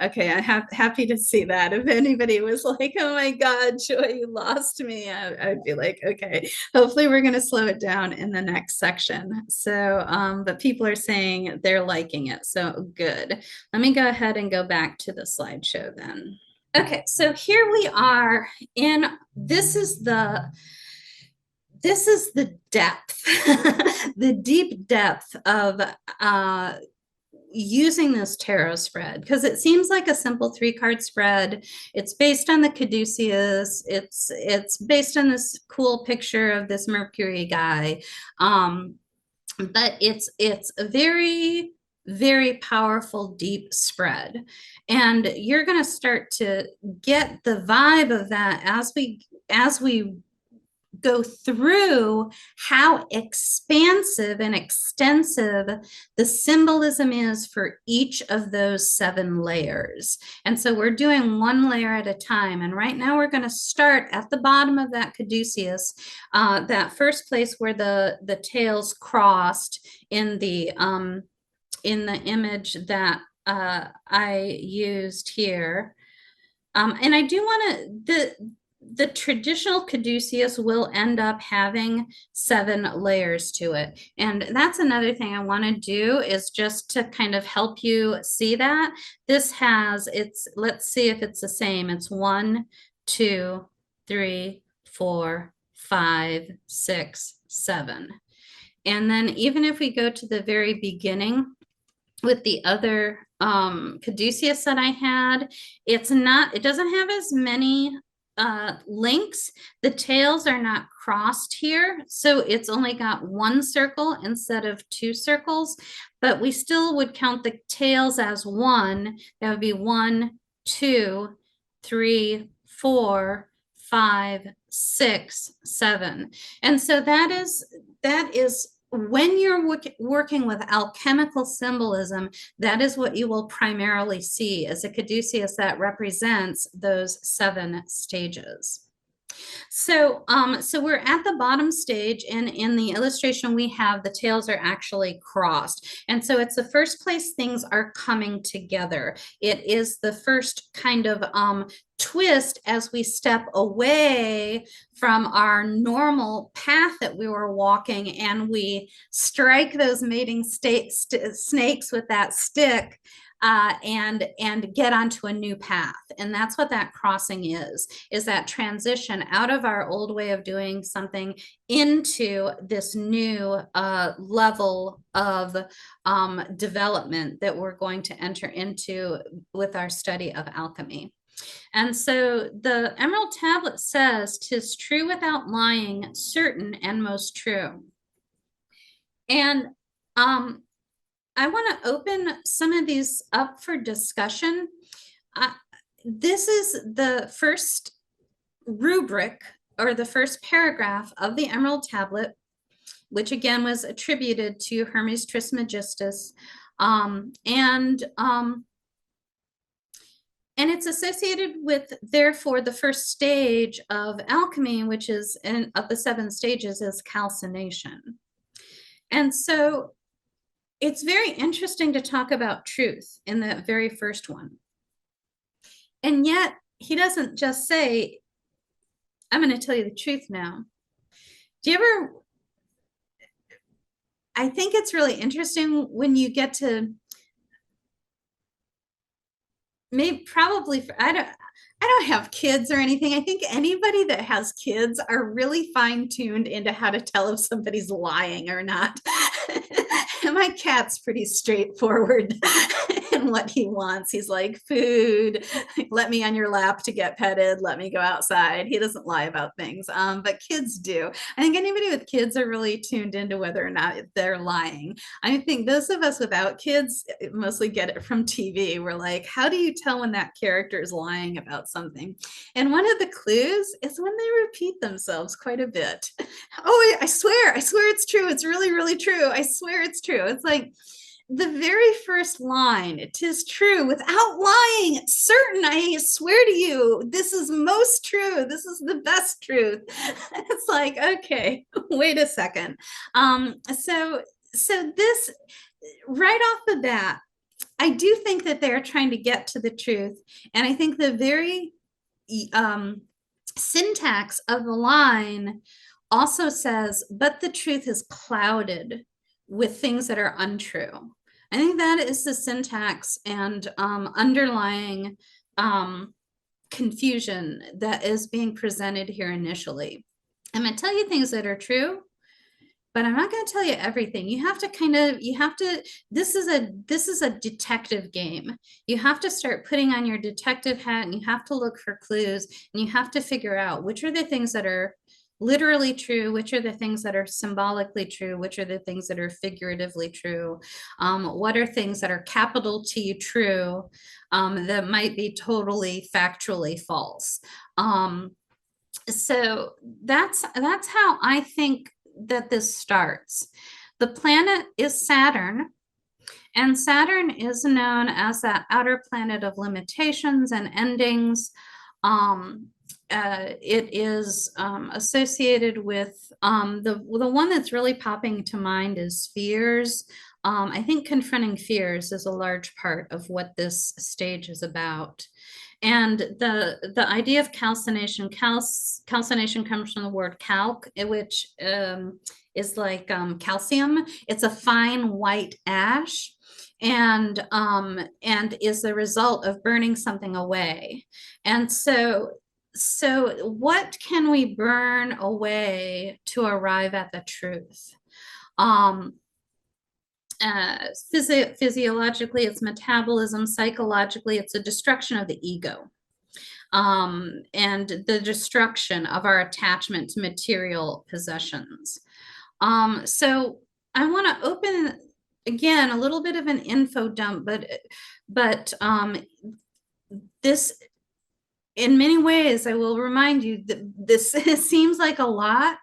Okay, I'm happy to see that. If anybody was like, oh my God, Joy, you lost me, I'd be like, okay, hopefully we're going to slow it down in the next section. So, but people are saying they're liking it. So good. Let me go ahead and go back to the slideshow then. Okay, so here we are in, this is the depth, the deep depth of using this tarot spread, because it seems like a simple 3-card spread. It's based on the Caduceus. It's based on this cool picture of this Mercury guy, but it's a very powerful, deep spread. And you're going to start to get the vibe of that as we go through how expansive and extensive the symbolism is for each of those 7 layers. And so we're doing one layer at a time. And right now we're going to start at the bottom of that Caduceus, that first place where the tails crossed in the image that I used here. And I do want to, the traditional Caduceus will end up having 7 layers to it. And that's another thing I want to do, is just to kind of help you see that. This has, let's see if it's the same. It's 1, 2, 3, 4, 5, 6, 7. And then even if we go to the very beginning, with the other Caduceus that I had, it doesn't have as many links. The tails are not crossed here, so it's only got 1 circle instead of 2 circles, but we still would count the tails as 1. That would be 1, 2, 3, 4, 5, 6, 7. And so that is when you're working with alchemical symbolism, that is what you will primarily see as a Caduceus that represents those 7 stages. So, so we're at the bottom stage, and in the illustration we have, the tails are actually crossed. And so it's the first place things are coming together. It is the first kind of twist as we step away from our normal path that we were walking, and we strike those mating snakes with that stick, and get onto a new path. And that's what that crossing is that transition out of our old way of doing something into this new level of development that we're going to enter into with our study of alchemy. And so the Emerald Tablet says, "'Tis true without lying, certain and most true." And I want to open some of these up for discussion. This is the first rubric, or the first paragraph of the Emerald Tablet, which again was attributed to Hermes Trismegistus. And it's associated with, therefore, the first stage of alchemy, which is of the 7 stages, is calcination. And so it's very interesting to talk about truth in that very first one. And yet he doesn't just say, I'm going to tell you the truth now. Do you ever, I think it's really interesting when you get to I don't have kids or anything. I think anybody that has kids are really fine-tuned into how to tell if somebody's lying or not. And my cat's pretty straightforward in what he wants. He's like, food, let me on your lap to get petted, let me go outside. He doesn't lie about things, but kids do. I think anybody with kids are really tuned into whether or not they're lying. I think those of us without kids mostly get it from TV. We're like, how do you tell when that character is lying about something? And one of the clues is when they repeat themselves quite a bit. Oh, I swear it's true. It's really, really true. I swear it's true. It's like the very first line, it is true without lying, certain, I swear to you, this is most true. This is the best truth. It's like, okay, wait a second. So this right off the bat, I do think that they're trying to get to the truth. And I think the very syntax of the line also says, but the truth is clouded with things that are untrue. I think that is the syntax and underlying confusion that is being presented here initially. I'm going to tell you things that are true, but I'm not going to tell you everything. You have to this is a detective game. You have to start putting on your detective hat, and you have to look for clues, and you have to figure out which are the things that are literally true, which are the things that are symbolically true, which are the things that are figuratively true, what are things that are capital T true, that might be totally factually false. So that's how I think that this starts. The planet is Saturn, and Saturn is known as that outer planet of limitations and endings. It is associated with the one that's really popping to mind is fears. I think confronting fears is a large part of what this stage is about. And the idea of calcination, calcination comes from the word calc, which is like calcium. It's a fine white ash, and is the result of burning something away. And so what can we burn away to arrive at the truth? Physiologically, it's metabolism. Psychologically, it's a destruction of the ego, and the destruction of our attachment to material possessions. So I want to open again a little bit of an info dump, but this, in many ways, I will remind you that this seems like a lot,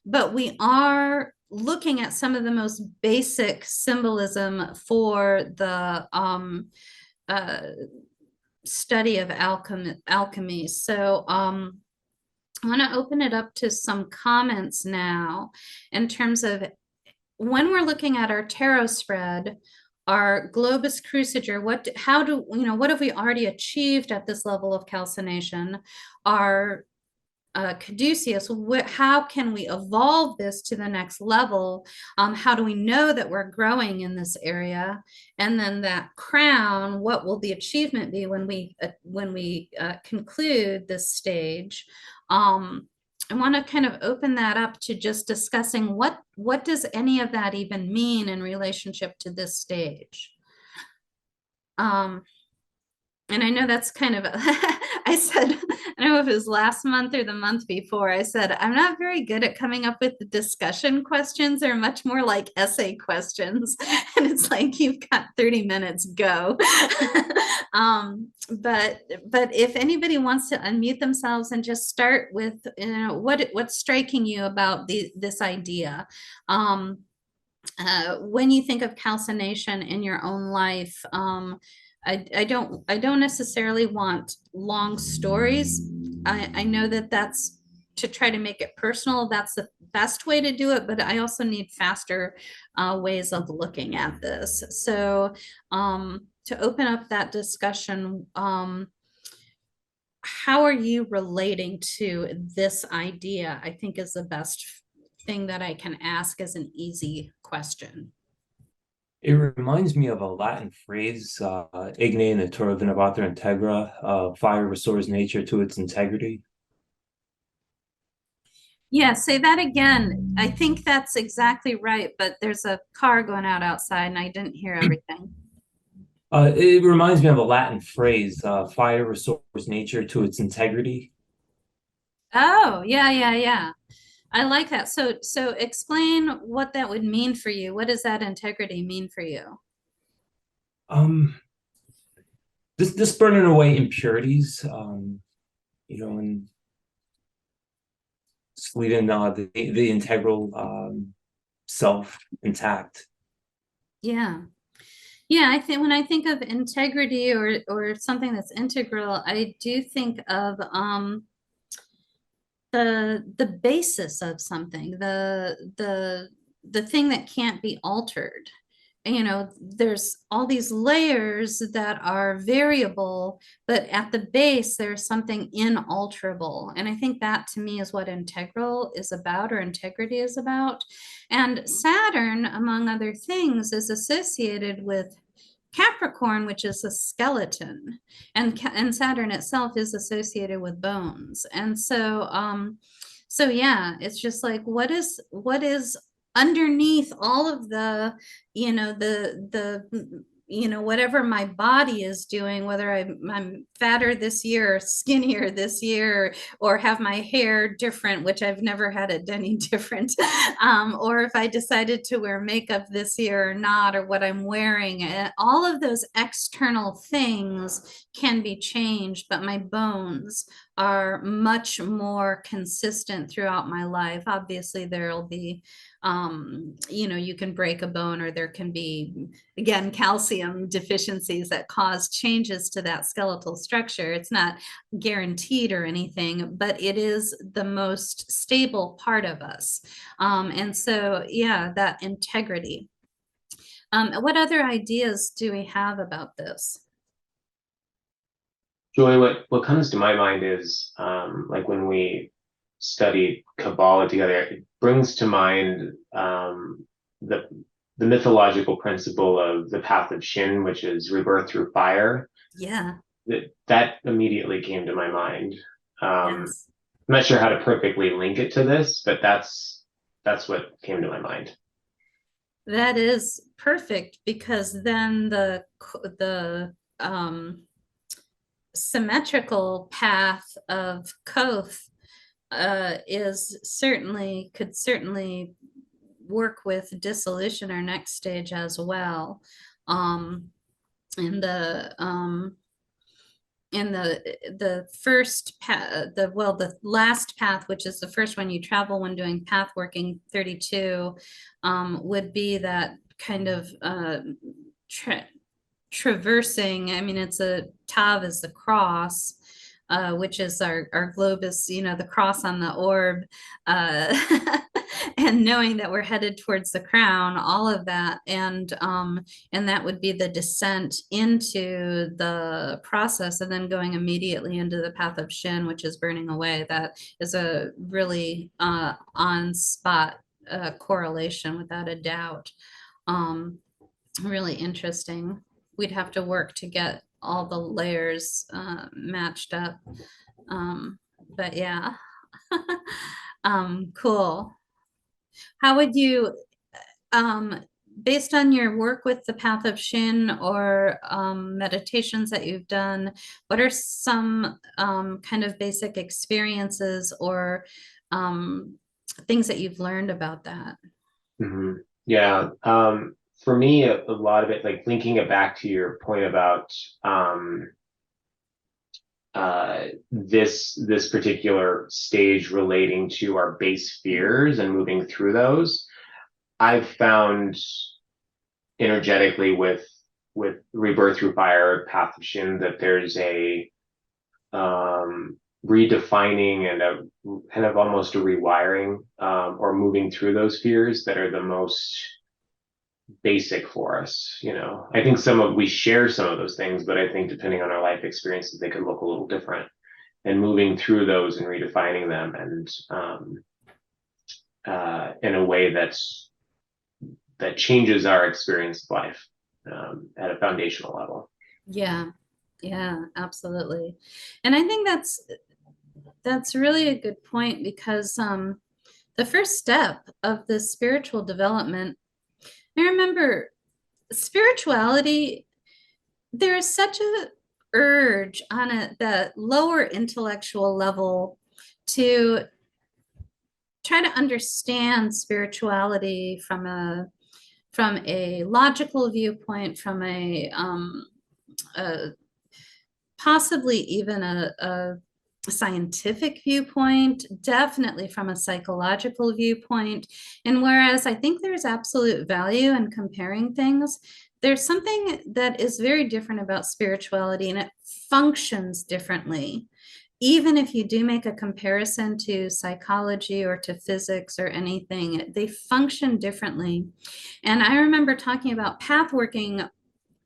but we are looking at some of the most basic symbolism for the study of alchemy. So I want to open it up to some comments now in terms of when we're looking at our tarot spread, our globus cruciger, what have we already achieved at this level of calcination? Our Caduceus, how can we evolve this to the next level? How do we know that we're growing in this area? And then that crown, what will the achievement be when we conclude this stage? I want to kind of open that up to just discussing what does any of that even mean in relationship to this stage? And I know that's kind of, I said, I don't know if it was last month or the month before, I said, I'm not very good at coming up with the discussion questions. They're much more like essay questions. And it's like, you've got 30 minutes, go. But if anybody wants to unmute themselves and just start with, what's striking you about this idea? When you think of calcination in your own life, I don't necessarily want long stories. I know that that's to try to make it personal, that's the best way to do it, but I also need faster ways of looking at this. So to open up that discussion, how are you relating to this idea? I think is the best thing that I can ask as an easy question. It reminds me of a Latin phrase, Igne natura renovatur integra, fire restores nature to its integrity. Yeah, say that again. I think that's exactly right, but there's a car going out outside and I didn't hear everything. It reminds me of a Latin phrase, fire restores nature to its integrity. Oh, yeah. I like that. So explain what that would mean for you. What does that integrity mean for you? This burning away impurities, and just leaving the integral self intact. Yeah. I think when I think of integrity or something that's integral, I do think of the basis of something, the thing that can't be altered. There's all these layers that are variable, but at the base there's something inalterable, and I think that to me is what integral is about, or integrity is about. And Saturn, among other things, is associated with Capricorn, which is a skeleton, and Saturn itself is associated with bones. And so yeah, it's just like what is underneath all of the whatever my body is doing, whether I'm fatter this year or skinnier this year, or have my hair different, which I've never had it any different, or if I decided to wear makeup this year or not, or what I'm wearing. All of those external things can be changed, but my bones are much more consistent throughout my life. Obviously, there'll be you can break a bone, or there can be, again, calcium deficiencies that cause changes to that skeletal structure. It's not guaranteed or anything, but it is the most stable part of us. And so, yeah, that integrity. What other ideas do we have about this? Joy, what comes to my mind is like when we study Kabbalah together, it brings to mind the mythological principle of the path of Shin, which is rebirth through fire. Yeah. That immediately came to my mind. Yes. I'm not sure how to perfectly link it to this, but that's what came to my mind. That is perfect, because then the symmetrical path of Koth could certainly work with dissolution, our next stage, as well. In the first path, the last path, which is the first one you travel when doing path working 32, would be that kind of traversing. I mean, it's a Tav is the cross, which is our globus, the cross on the orb, and knowing that we're headed towards the crown, all of that, and that would be the descent into the process, and then going immediately into the path of Shin, which is burning away. That is a really on spot correlation, without a doubt. Really interesting. We'd have to work to get all the layers matched up. But yeah. Cool. How would you, based on your work with the path of Shin, or meditations that you've done, what are some kind of basic experiences or things that you've learned about that? Mm-hmm. Yeah. For me, a lot of it, like linking it back to your point about this particular stage relating to our base fears and moving through those, I've found energetically with rebirth through fire, path of Shin, that there's a redefining and a kind of almost a rewiring, or moving through those fears that are the most basic for us. You know, I think we share some of those things, but I think depending on our life experiences, they can look a little different. And moving through those and redefining them, and in a way that changes our experience of life, at a foundational level. Yeah, absolutely. And I think that's really a good point, because the first step of the spiritual development, I remember spirituality, there is such a urge on the lower intellectual level to try to understand spirituality from a logical viewpoint, from a possibly even a scientific viewpoint, definitely from a psychological viewpoint. And whereas I think there's absolute value in comparing things, there's something that is very different about spirituality, and it functions differently. Even if you do make a comparison to psychology or to physics or anything, they function differently. And I remember talking about path working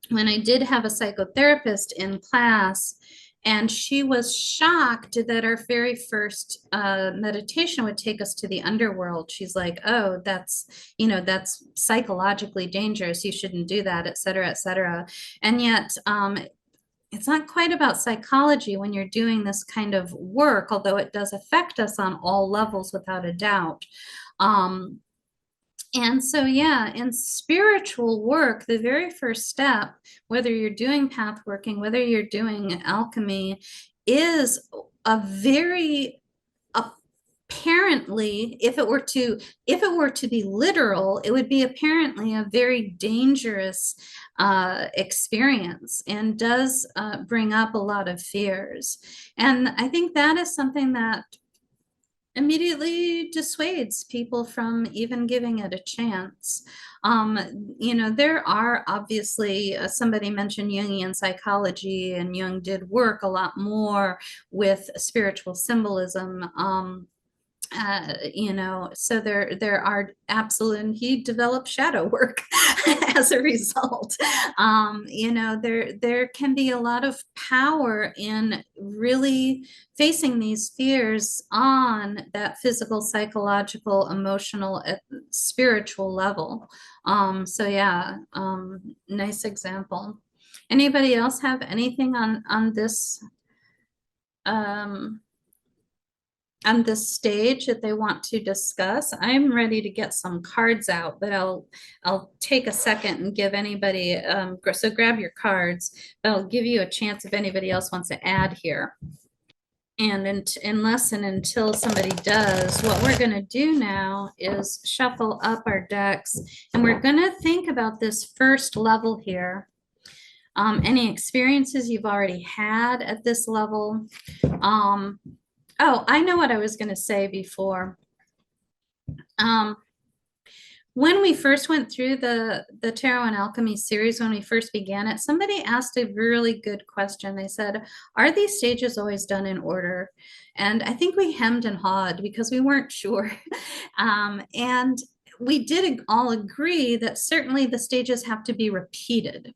when I did have a psychotherapist in class, and she was shocked that our very first meditation would take us to the underworld. She's like, oh, that's psychologically dangerous. You shouldn't do that, et cetera, et cetera. And yet, it's not quite about psychology when you're doing this kind of work, although it does affect us on all levels without a doubt. And so, yeah, in spiritual work, the very first step, whether you're doing path working, whether you're doing alchemy, is a very apparently, if it were to be literal, it would be apparently a very dangerous experience, and does bring up a lot of fears. And I think that is something that immediately dissuades people from even giving it a chance. There are obviously, somebody mentioned Jungian psychology, and Jung did work a lot more with spiritual symbolism. So there are absolute, he developed shadow work as a result. There can be a lot of power in really facing these fears on that physical, psychological, emotional, spiritual level. So yeah, nice example. Anybody else have anything on this on this stage that they want to discuss? I'm ready to get some cards out, but I'll take a second and give anybody, so grab your cards, but I'll give you a chance if anybody else wants to add here. And unless and until somebody does, what we're going to do now is shuffle up our decks, and we're going to think about this first level here. Any experiences you've already had at this level. Oh, I know what I was going to say before. When we first went through the Tarot and Alchemy series, when we first began it, somebody asked a really good question. They said, are these stages always done in order? And I think we hemmed and hawed because we weren't sure. And we did all agree that certainly the stages have to be repeated.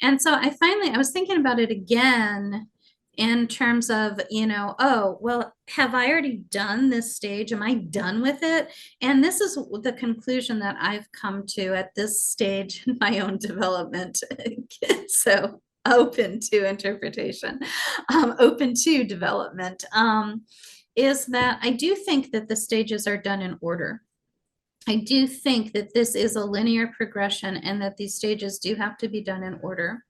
And so I was thinking about it again in terms of, oh, well, have I already done this stage? Am I done with it? And this is the conclusion that I've come to at this stage in my own development. So open to interpretation, open to development, is that I do think that the stages are done in order. I do think that this is a linear progression, and that these stages do have to be done in order.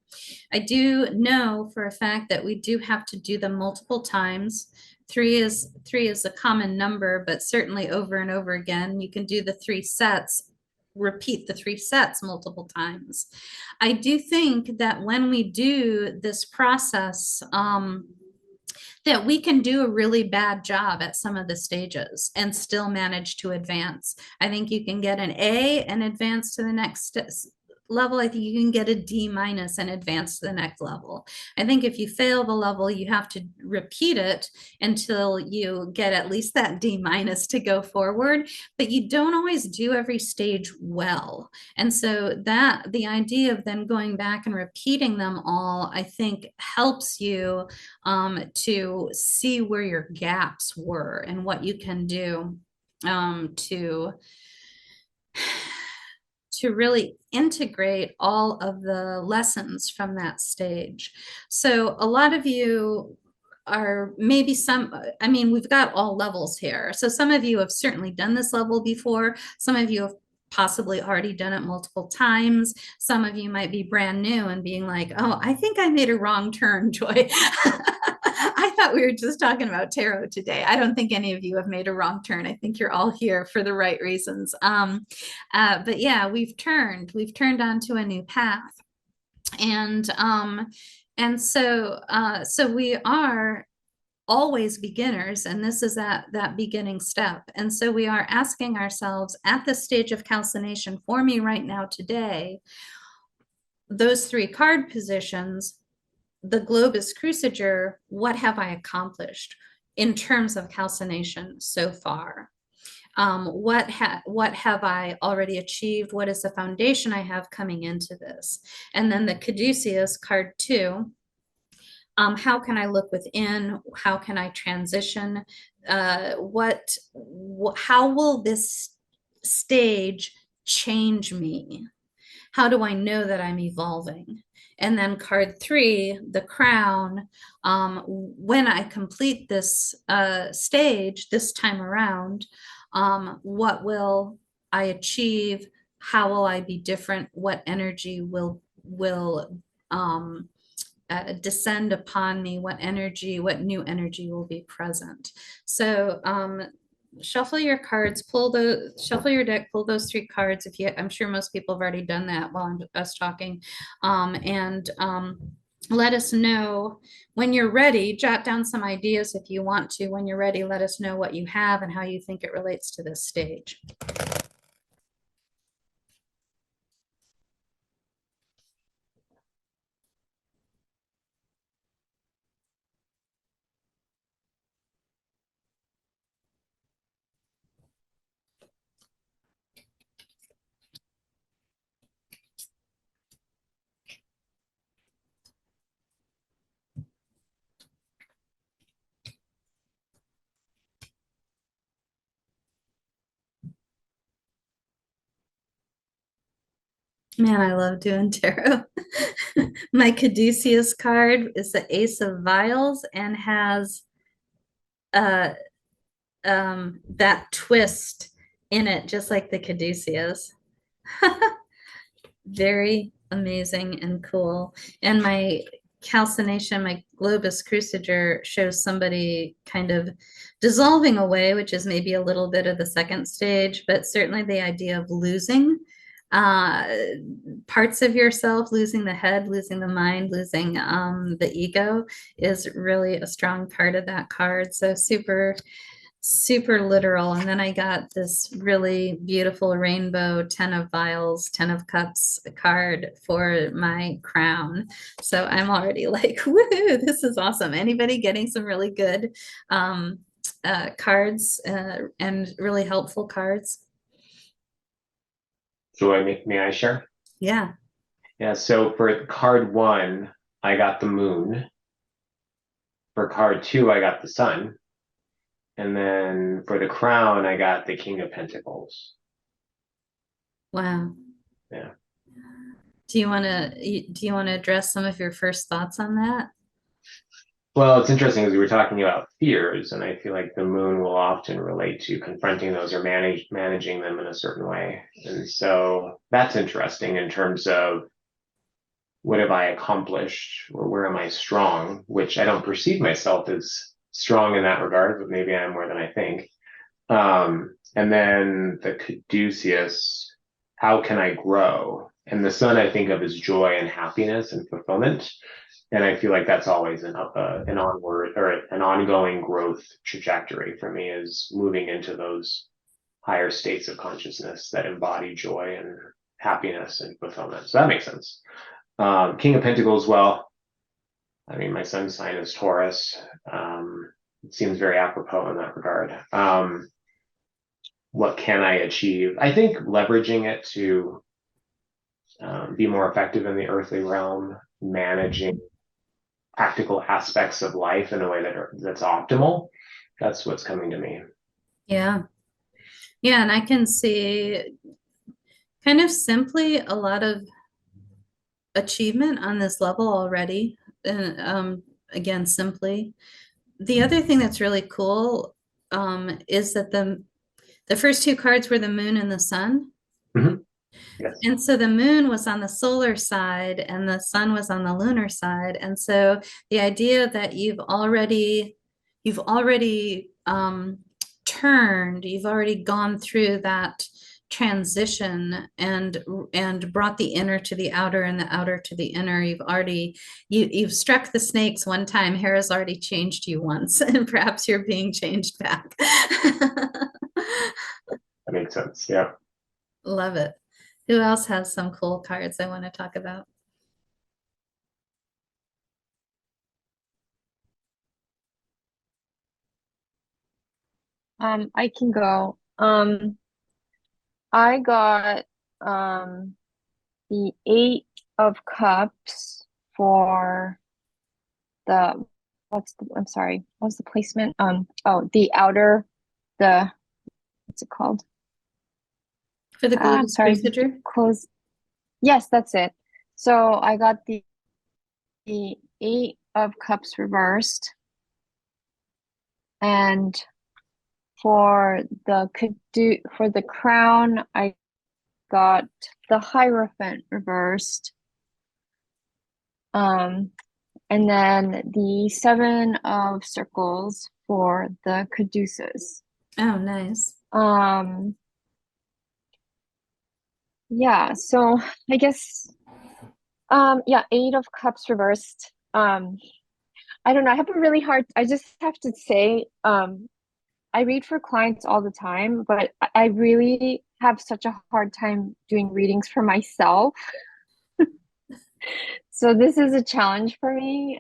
I do know for a fact that we do have to do them multiple times. Three is a common number, but certainly over and over again. You can do the 3 sets, repeat the 3 sets multiple times. I do think that when we do this process, that we can do a really bad job at some of the stages and still manage to advance. I think you can get an A and advance to the next level, I think you can get a D- and advance to the next level. I think if you fail the level, you have to repeat it until you get at least that D- to go forward, but you don't always do every stage well. And so that the idea of then going back and repeating them all, I think helps you to see where your gaps were and what you can do to really integrate all of the lessons from that stage. So a lot of you are maybe I mean, we've got all levels here. So some of you have certainly done this level before. Some of you have possibly already done it multiple times. Some of you might be brand new and being like, oh, I think I made a wrong turn, Joy. I thought we were just talking about tarot today. I don't think any of you have made a wrong turn. I think you're all here for the right reasons. But yeah, we've turned onto a new path. And so we are always beginners, and this is that beginning step. And so we are asking ourselves at this stage of calcination for me right now today, those 3 card positions, the globus cruciger, what have I accomplished in terms of calcination so far? What have I already achieved? What is the foundation I have coming into this? And then the Caduceus card 2, how can I look within? How can I transition? How will this stage change me? How do I know that I'm evolving? And then card 3, the crown, when I complete this stage this time around, what will I achieve? How will I be different? What energy will descend upon me? What new energy will be present? So shuffle your cards, shuffle your deck, pull those 3 cards. I'm sure most people have already done that while I'm us talking. Let us know when you're ready. Jot down some ideas if you want to. When you're ready, let us know what you have and how you think it relates to this stage. Man, I love doing tarot. My Caduceus card is the Ace of Vials and has that twist in it, just like the Caduceus. Very amazing and cool. And my calcination, my globus cruciger, shows somebody kind of dissolving away, which is maybe a little bit of the second stage, but certainly the idea of losing parts of yourself, losing the head, losing the mind, losing the ego is really a strong part of that card. So super literal. And then I got this really beautiful rainbow 10 of vials, 10 of cups card for my crown. So I'm already like, woohoo, this is awesome. Anybody getting some really good cards and really helpful cards? May I share? Yeah. Yeah, so for card 1, I got the moon. For card 2, I got the sun. And then for the crown, I got the King of Pentacles. Wow. Yeah. Do you want to address some of your first thoughts on that? Well, it's interesting because we were talking about fears, and I feel like the moon will often relate to confronting those or managing them in a certain way. And so that's interesting in terms of what have I accomplished or where am I strong, which I don't perceive myself as strong in that regard, but maybe I am more than I think. And then the Caduceus, how can I grow? And the sun I think of as joy and happiness and fulfillment. And I feel like that's always an onward or an ongoing growth trajectory for me, is moving into those higher states of consciousness that embody joy happiness and fulfillment. So that makes sense. King of Pentacles, well, I mean, my sun sign is Taurus. It seems very apropos in that regard. What can I achieve? I think leveraging it to be more effective in the earthly realm, managing practical aspects of life in a way that's optimal. That's what's coming to me. Yeah. Yeah, and I can see kind of simply a lot of achievement on this level already. And again, simply. The other thing that's really cool is that the first two cards were the moon and the sun. Mm-hmm. Yes. And so the moon was on the solar side and the sun was on the lunar side. And so the idea that you've already turned, you've already gone through that transition and brought the inner to the outer and the outer to the inner. You've struck the snakes one time. Hera's already changed you once, and perhaps you're being changed back. That makes sense. Yeah. Love it. Who else has some cool cards I want to talk about? I can go. I got the Eight of Cups for the I'm sorry, what was the placement? The outer, what's it called? For the golden sorry, Cedar? close. Yes, that's it. So I got the Eight of Cups reversed, and for the crown, I got the Hierophant reversed. And then the Seven of Circles for the Caduceus. Oh, nice. Yeah, so I guess Eight of Cups reversed. I don't know, I just have to say, I read for clients all the time, but I really have such a hard time doing readings for myself. So this is a challenge for me.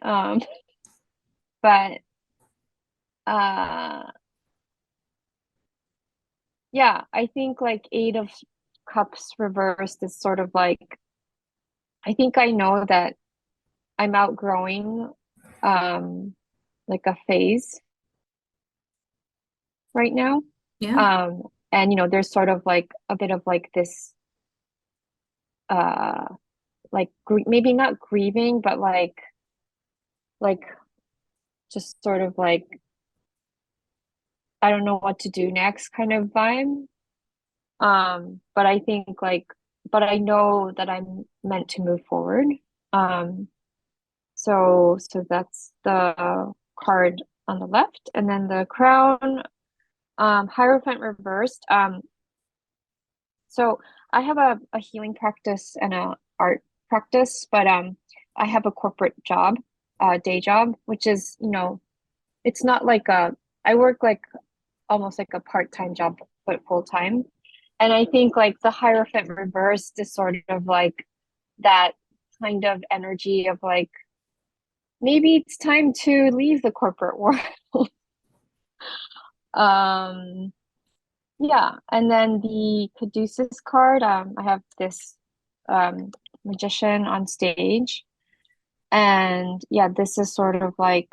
But yeah, I think like Eight of Cups reversed is sort of like, I think I know that I'm outgrowing like a phase right now. Yeah. And there's sort of like a bit of like this like maybe not grieving, but like just sort of like I don't know what to do next kind of vibe. But I think but I know that I'm meant to move forward. So that's the card on the left, and then the crown, Hierophant reversed. So I have a healing practice and a art practice, but I have a corporate job, day job, which is, it's not like I work like almost like a part-time job, but full-time. And I think like the Hierophant reversed is sort of like that kind of energy of like, maybe it's time to leave the corporate world. Yeah, and then the Caduceus card, I have this magician on stage, and yeah, this is sort of like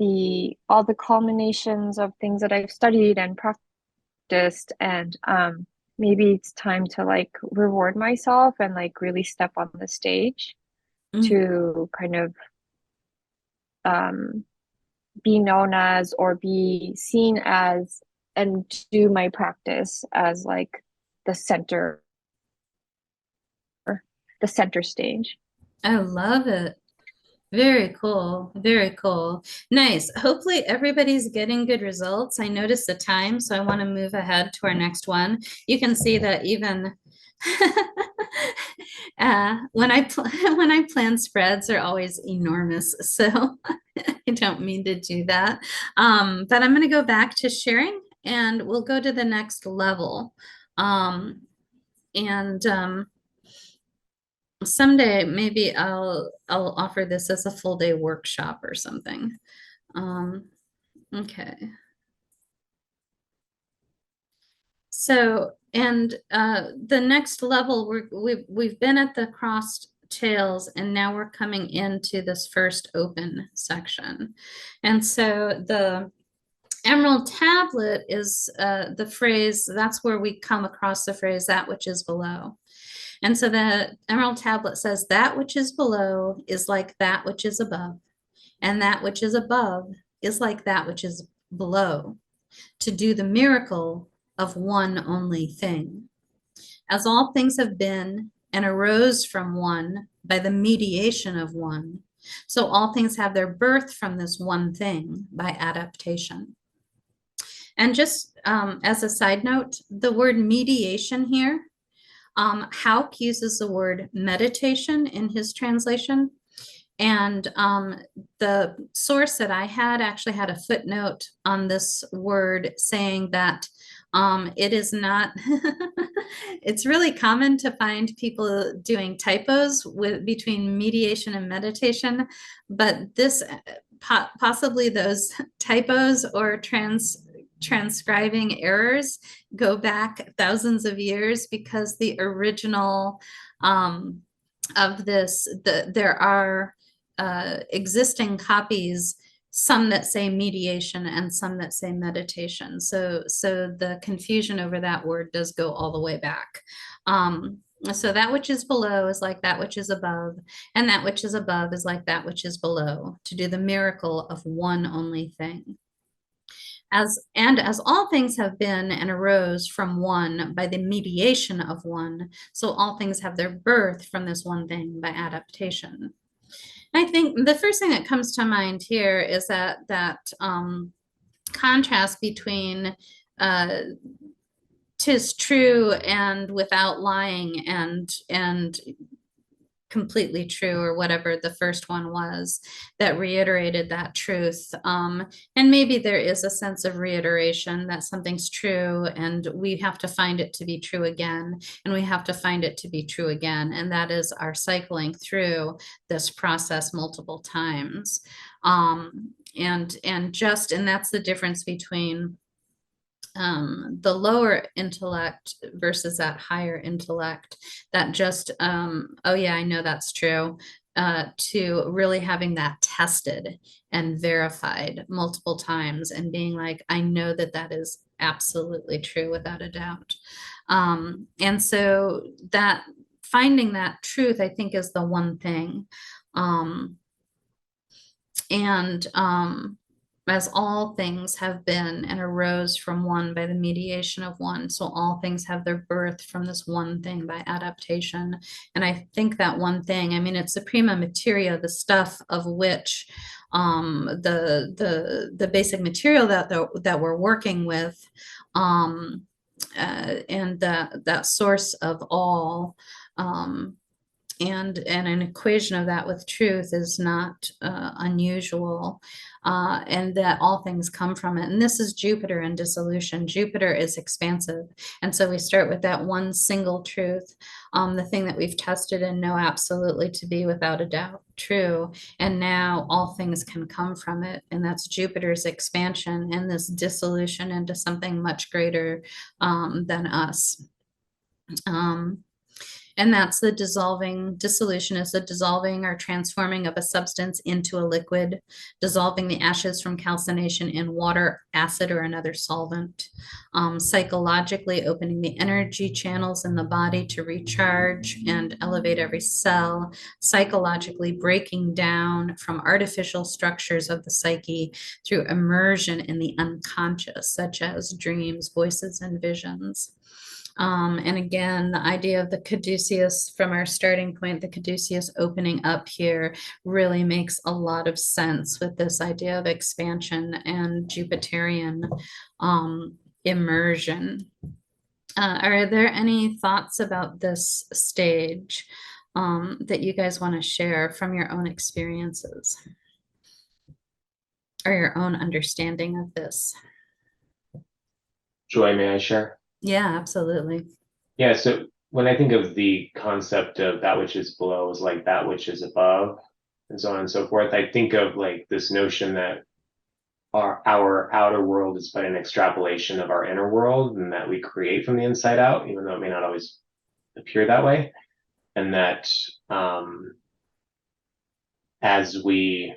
all the culminations of things that I've studied and practiced, and maybe it's time to like reward myself and like really step on the stage to kind of be known as or be seen as and do my practice as like the center stage. I love it. Very cool. Very cool. Nice. Hopefully everybody's getting good results. I noticed the time, so I want to move ahead to our next one. You can see that even when I plan spreads, they're always enormous. So I don't mean to do that. But I'm going to go back to sharing and we'll go to the next level. and someday maybe I'll offer this as a full day workshop or something. Okay. So, and the next level, we've been at the crossed tails, and now we're coming into this first open section. And so the emerald tablet is the phrase, that's where we come across the phrase, that which is below. And so the emerald tablet says, that which is below is like that which is above, and that which is above is like that which is below, to do the miracle of one only thing. As all things have been and arose from one by the mediation of one, so all things have their birth from this one thing by adaptation. And just as a side note, the word mediation here, Hauck uses the word meditation in his translation. And the source that I had actually had a footnote on this word saying that it is not, it's really common to find people doing typos between mediation and meditation, but this possibly those typos or transcribing errors go back thousands of years, because the original of this, there are existing copies, some that say mediation and some that say meditation. So the confusion over that word does go all the way back. So that which is below is like that which is above, and that which is above is like that which is below, to do the miracle of one only thing. As all things have been and arose from one by the mediation of one, so all things have their birth from this one thing by adaptation. I think the first thing that comes to mind here is that contrast between "'tis true" and "without lying" and completely true, or whatever the first one was that reiterated that truth. And maybe there is a sense of reiteration that something's true and we have to find it to be true again, and we have to find it to be true again. And that is our cycling through this process multiple times. And that's the difference between the lower intellect versus that higher intellect, that just, oh yeah, I know that's true, to really having that tested and verified multiple times and being like, I know that that is absolutely true without a doubt. And so that finding that truth, I think, is the one thing. As all things have been and arose from one by the mediation of one, so all things have their birth from this one thing by adaptation. And I think that one thing, I mean, it's the prima materia, the stuff of which the basic material that we're working with, and that source of all. And an equation of that with truth is not unusual, and that all things come from it. And this is Jupiter in dissolution. Jupiter is expansive. And so we start with that one single truth, the thing that we've tested and know absolutely to be without a doubt true. And now all things can come from it. And that's Jupiter's expansion and this dissolution into something much greater than us. And that's the dissolving. Dissolution is the dissolving or transforming of a substance into a liquid, dissolving the ashes from calcination in water, acid, or another solvent. Psychologically opening the energy channels in the body to recharge and elevate every cell. Psychologically breaking down from artificial structures of the psyche through immersion in the unconscious, such as dreams, voices, and visions. And again, the idea of the Caduceus from our starting point, the Caduceus opening up here really makes a lot of sense with this idea of expansion and Jupiterian immersion. Are there any thoughts about this stage that you guys want to share from your own experiences or your own understanding of this? Joy, may I share? Yeah, absolutely. Yeah, so when I think of the concept of that which is below is like that which is above, and so on and so forth, I think of like this notion that our outer world is but an extrapolation of our inner world, and that we create from the inside out, even though it may not always appear that way. And that as we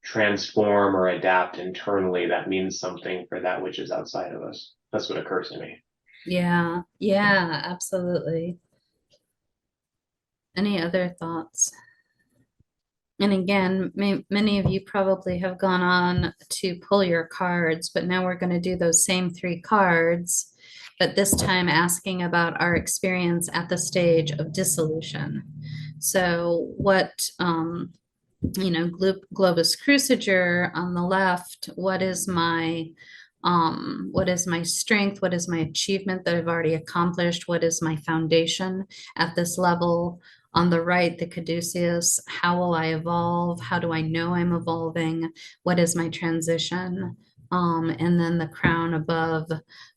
transform or adapt internally, that means something for that which is outside of us. That's what occurs to me. Yeah, absolutely. Any other thoughts? And again, many of you probably have gone on to pull your cards, but now we're going to do those same 3 cards, but this time asking about our experience at the stage of dissolution. So what, globus cruciger on the left, what is my strength? What is my achievement that I've already accomplished? What is my foundation at this level? On the right, the Caduceus, how will I evolve? How do I know I'm evolving? What is my transition? And then the crown above,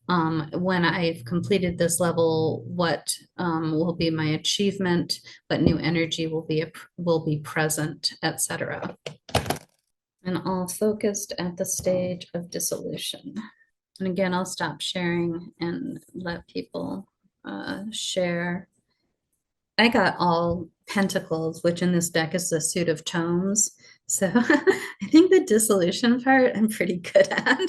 when I've completed this level, what will be my achievement? What new energy will be present, etc. And all focused at the stage of dissolution. And again, I'll stop sharing and let people share. I got all pentacles, which in this deck is the suit of tomes. So I think the dissolution part I'm pretty good at.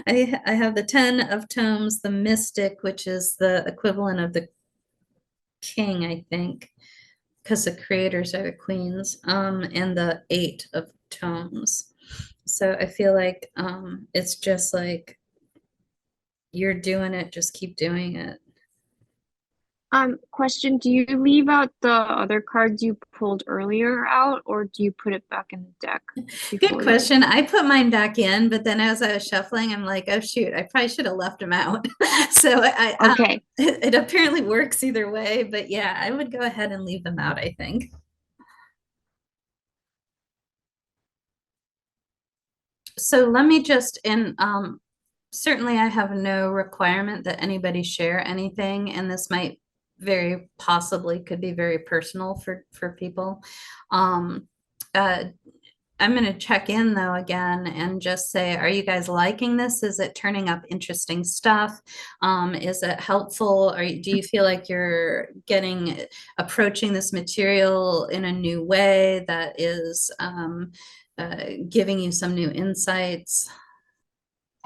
I have the 10 of tomes, the mystic, which is the equivalent of the king, I think, because the creators are the queens, and the 8 of tomes. So I feel like it's just like you're doing it, just keep doing it. Question, do you leave out the other cards you pulled earlier out, or do you put it back in the deck? Good question. I put mine back in, but then as I was shuffling, I'm like, oh shoot, I probably should have left them out. So Okay. It apparently works either way, but yeah, I would go ahead and leave them out, I think. So let me just, certainly I have no requirement that anybody share anything, and this might very possibly could be very personal for people. I'm going to check in though again and just say, are you guys liking this? Is it turning up interesting stuff? Is it helpful? Or do you feel like you're approaching this material in a new way that is giving you some new insights?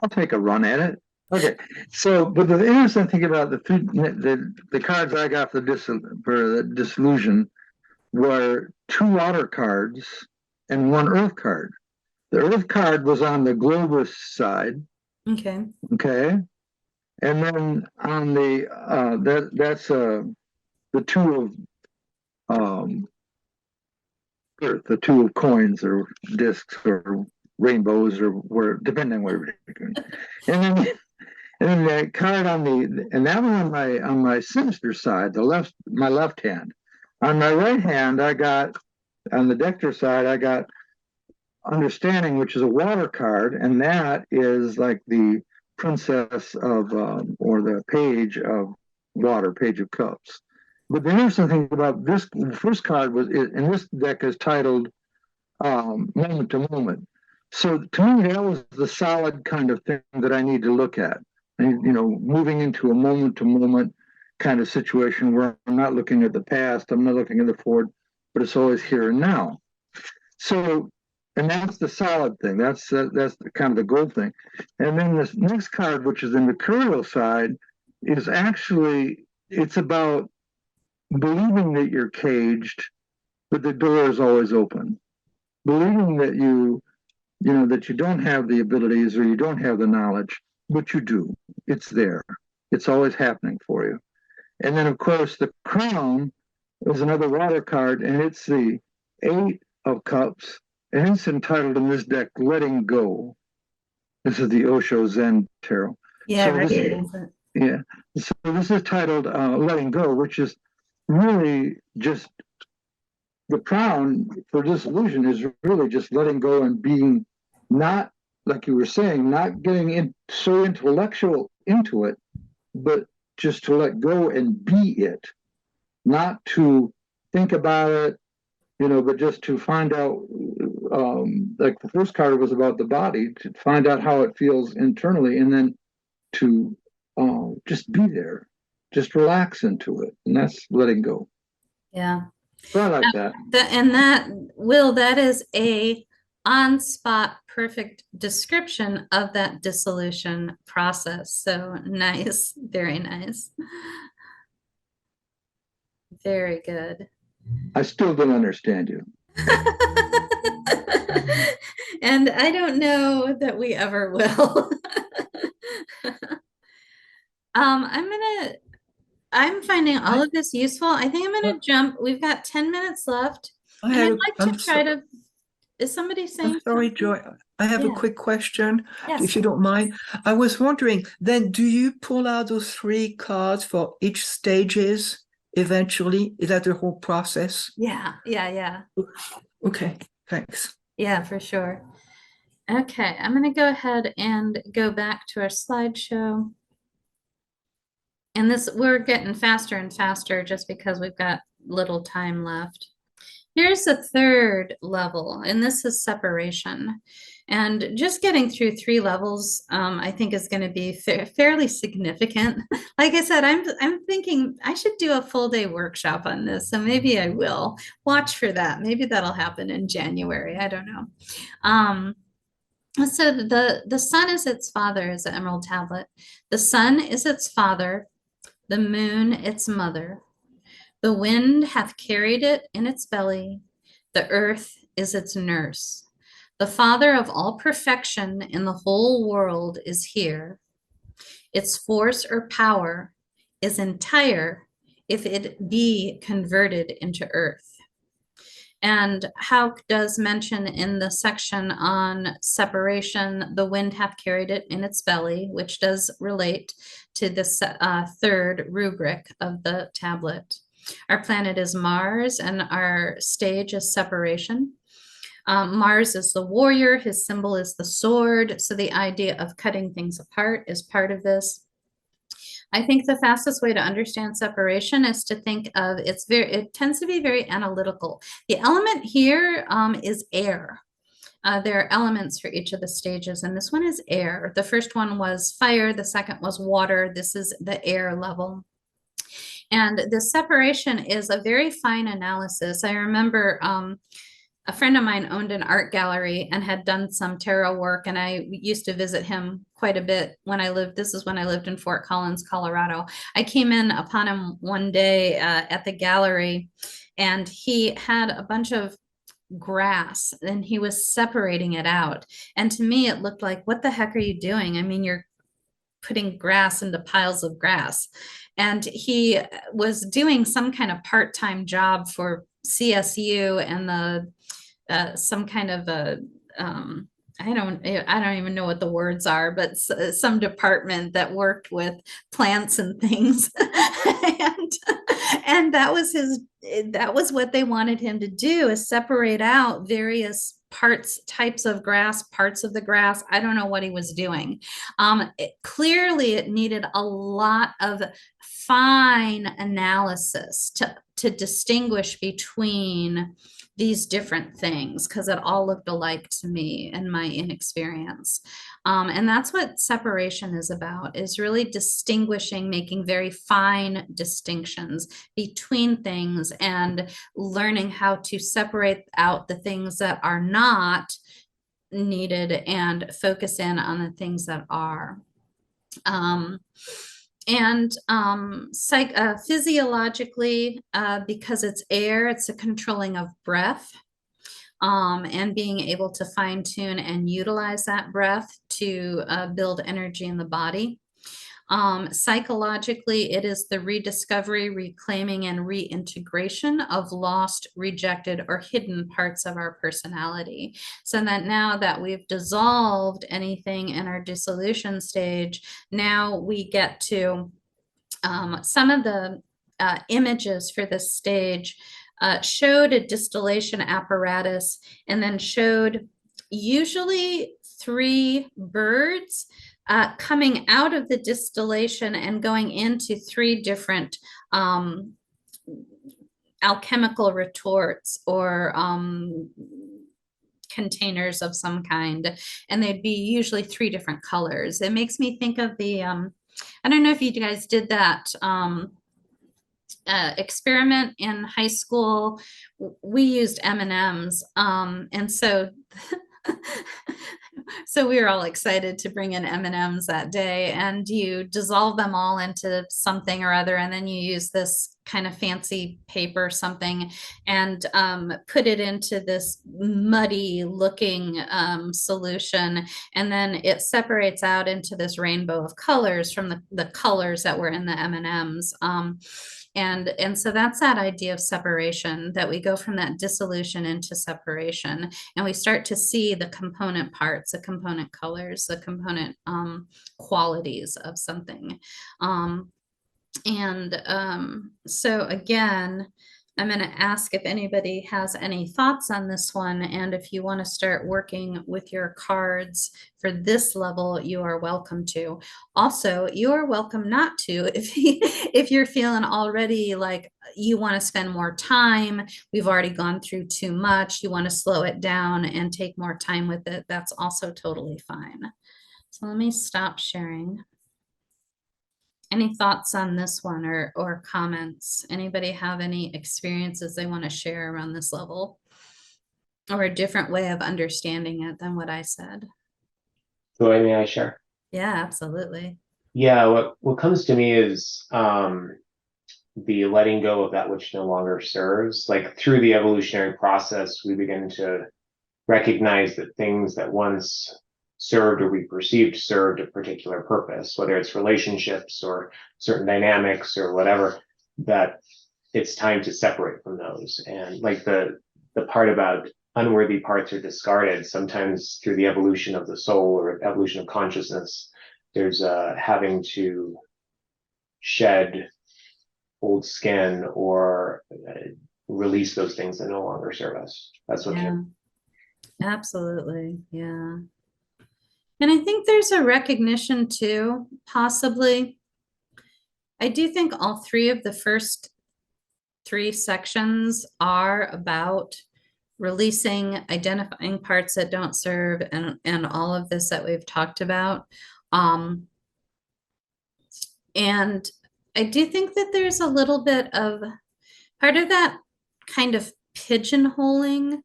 I'll take a run at it. Okay, so but the interesting thing about the cards I got for the dissolution were 2 water cards and 1 earth card. The earth card was on the globus side. Okay. Okay, and then on the that's the 2 of earth, the 2 of coins or discs or rainbows or where, depending on what you're doing. And then the card and that one on my sinister side, my left hand. On my right hand, on the Dector side, I got Understanding, which is a water card, and that is like the princess of, or the page of water, page of cups. But the interesting thing about this first card and this deck is titled Moment to Moment. So to me, that was the solid kind of thing that I need to look at. And, moving into a moment to moment kind of situation where I'm not looking at the past, I'm not looking at the forward, but it's always here and now. So, and that's the solid thing. That's the kind of the gold thing. And then this next card, which is the mercurial side, is actually, it's about believing that you're caged, but the door is always open. Believing that that you don't have the abilities or you don't have the knowledge, but you do. It's there. It's always happening for you. And then, of course, the crown is another water card, and it's the 8 of cups, and it's entitled in this deck, Letting Go. This is the Osho Zen Tarot. Yeah, so this is titled Letting Go, which is really just the crown for dissolution is really just letting go and being not, like you were saying, not getting so intellectual into it, but just to let go and be it, not to think about it, but just to find out, like the first card was about the body, to find out how it feels internally, and then to just be there, just relax into it, and that's letting go. Yeah. So I like that. That is a on-spot perfect description of that dissolution process. So nice, very nice. Very good. I still don't understand you. And I don't know that we ever will. I'm finding all of this useful. I think I'm going to jump. We've got 10 minutes left. And I'd like to try to, is somebody saying I'm sorry, something? Joy. I have Yeah. a quick question, Yes. if you don't mind. I was wondering, then do you pull out those 3 cards for each stages eventually? Is that the whole process? Yeah. Okay, thanks. Yeah, for sure. Okay, I'm going to go ahead and go back to our slideshow. And we're getting faster and faster just because we've got little time left. Here's the 3rd level, and this is separation. And just getting through 3 levels, I think is going to be fairly significant. Like I said, I'm thinking I should do a full day workshop on this, so maybe I will. Watch for that. Maybe that'll happen in January. I don't know. So the sun is its father, is the emerald tablet. The sun is its father, the moon its mother. The wind hath carried it in its belly. The earth is its nurse. The father of all perfection in the whole world is here. Its force or power is entire if it be converted into earth. And Hauk does mention in the section on separation, the wind hath carried it in its belly, which does relate to this 3rd rubric of the tablet. Our planet is Mars, and our stage is separation. Mars is the warrior. His symbol is the sword. So the idea of cutting things apart is part of this. I think the fastest way to understand separation is to think of it tends to be very analytical. The element here is air. There are elements for each of the stages, and this one is air. The first one was fire. The second was water. This is the air level. And the separation is a very fine analysis. I remember a friend of mine owned an art gallery and had done some tarot work, and I used to visit him quite a bit when I lived. This is when I lived in Fort Collins, Colorado. I came in upon him one day at the gallery, and he had a bunch of grass and he was separating it out. And to me, it looked like, what the heck are you doing? I mean, you're putting grass into piles of grass. And he was doing some kind of part-time job for CSU and some kind of a I don't even know what the words are, but some department that worked with plants and things. and that was what they wanted him to do, is separate out various types of grass, parts of the grass. I don't know what he was doing. Clearly it needed a lot of fine analysis to distinguish between these different things, because it all looked alike to me in my inexperience. And that's what separation is about, is really distinguishing, making very fine distinctions between things and learning how to separate out the things that are not needed and focus in on the things that are. Physiologically, because it's air, it's a controlling of breath, and being able to fine tune and utilize that breath to build energy in the body. Psychologically, it is the rediscovery, reclaiming, and reintegration of lost, rejected, or hidden parts of our personality. So that now that we've dissolved anything in our dissolution stage, now we get to some of the images for this stage showed a distillation apparatus and then showed usually 3 birds coming out of the distillation and going into 3 different alchemical retorts or containers of some kind, and they'd be usually 3 different colors. It makes me think of the I don't know if you guys did that experiment in high school. We used M&Ms, and so so we were all excited to bring in M&Ms that day, and you dissolve them all into something or other, and then you use this kind of fancy paper something and put it into this muddy looking solution, and then it separates out into this rainbow of colors from the colors that were in the M&Ms. And so that's that idea of separation, that we go from that dissolution into separation, and we start to see the component parts, the component colors, the component qualities of something. So again, I'm going to ask if anybody has any thoughts on this one, and if you want to start working with your cards for this level, you are welcome to. Also, you are welcome not to if you're feeling already like you want to spend more time, we've already gone through too much, you want to slow it down and take more time with it, that's also totally fine. So let me stop sharing. Any thoughts on this one, or comments? Anybody have any experiences they want to share around this level, or a different way of understanding it than what I said? So may I share? Yeah, absolutely. Yeah, what comes to me is the letting go of that which no longer serves. Like through the evolutionary process, we begin to recognize that things that once served or we perceived served a particular purpose, whether it's relationships or certain dynamics or whatever, that it's time to separate from those. And like the part about unworthy parts are discarded, sometimes through the evolution of the soul or evolution of consciousness, there's having to shed old skin or release those things that no longer serve us. That's what Absolutely. Yeah. And I think there's a recognition too, possibly. I do think all 3 of the first 3 sections are about releasing, identifying parts that don't serve, and all of this that we've talked about. And I do think that there's a little bit of part of that kind of pigeonholing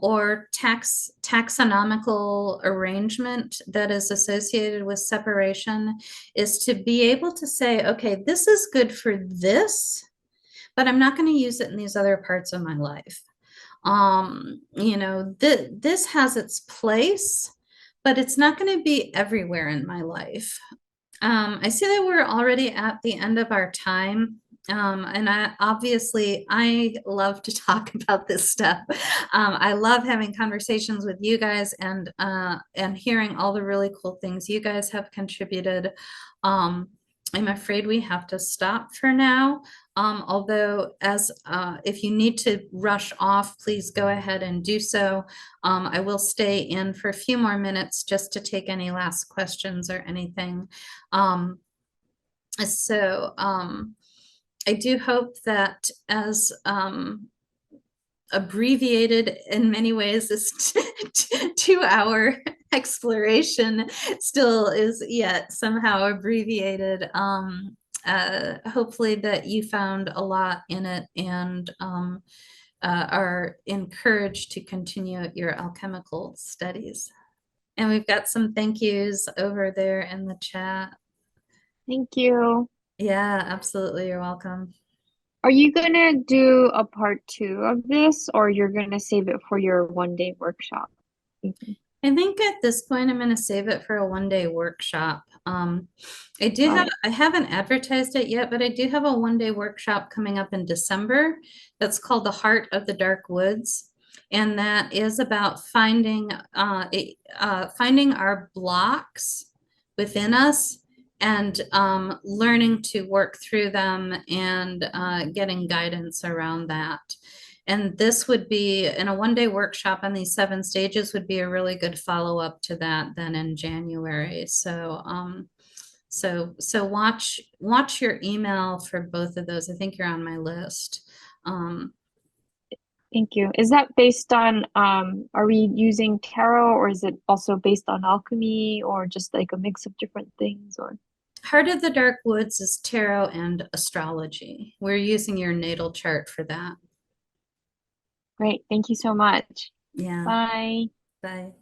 or taxonomical arrangement that is associated with separation, is to be able to say, okay, this is good for this, but I'm not going to use it in these other parts of my life. You know, this has its place, but it's not going to be everywhere in my life. I see that we're already at the end of our time. And I love to talk about this stuff. I love having conversations with you guys and hearing all the really cool things you guys have contributed. I'm afraid we have to stop for now. Although if you need to rush off, please go ahead and do so. I will stay in for a few more minutes just to take any last questions or anything. I do hope that as abbreviated in many ways, this 2-hour exploration still is yet somehow abbreviated. Hopefully that you found a lot in it and are encouraged to continue your alchemical studies. And we've got some thank yous over there in the chat. Thank you. Yeah, absolutely. You're welcome. Are you gonna do a part 2 of this, or you're gonna save it for your 1-day workshop? I think at this point I'm going to save it for a 1-day workshop. I haven't advertised it yet, but I do have a 1-day workshop coming up in December that's called The Heart of the Dark Woods. And that is about finding our blocks within us and learning to work through them and getting guidance around that. And this would be in a 1-day workshop on these 7 stages would be a really good follow-up to that then in January. So so watch your email for both of those. I think you're on my list. Thank you. Is that based on, are we using tarot, or is it also based on alchemy, or just like a mix of different things? Or Heart of the Dark Woods is tarot and astrology. We're using your natal chart for that. great. Thank you so much. Yeah. Bye. Bye.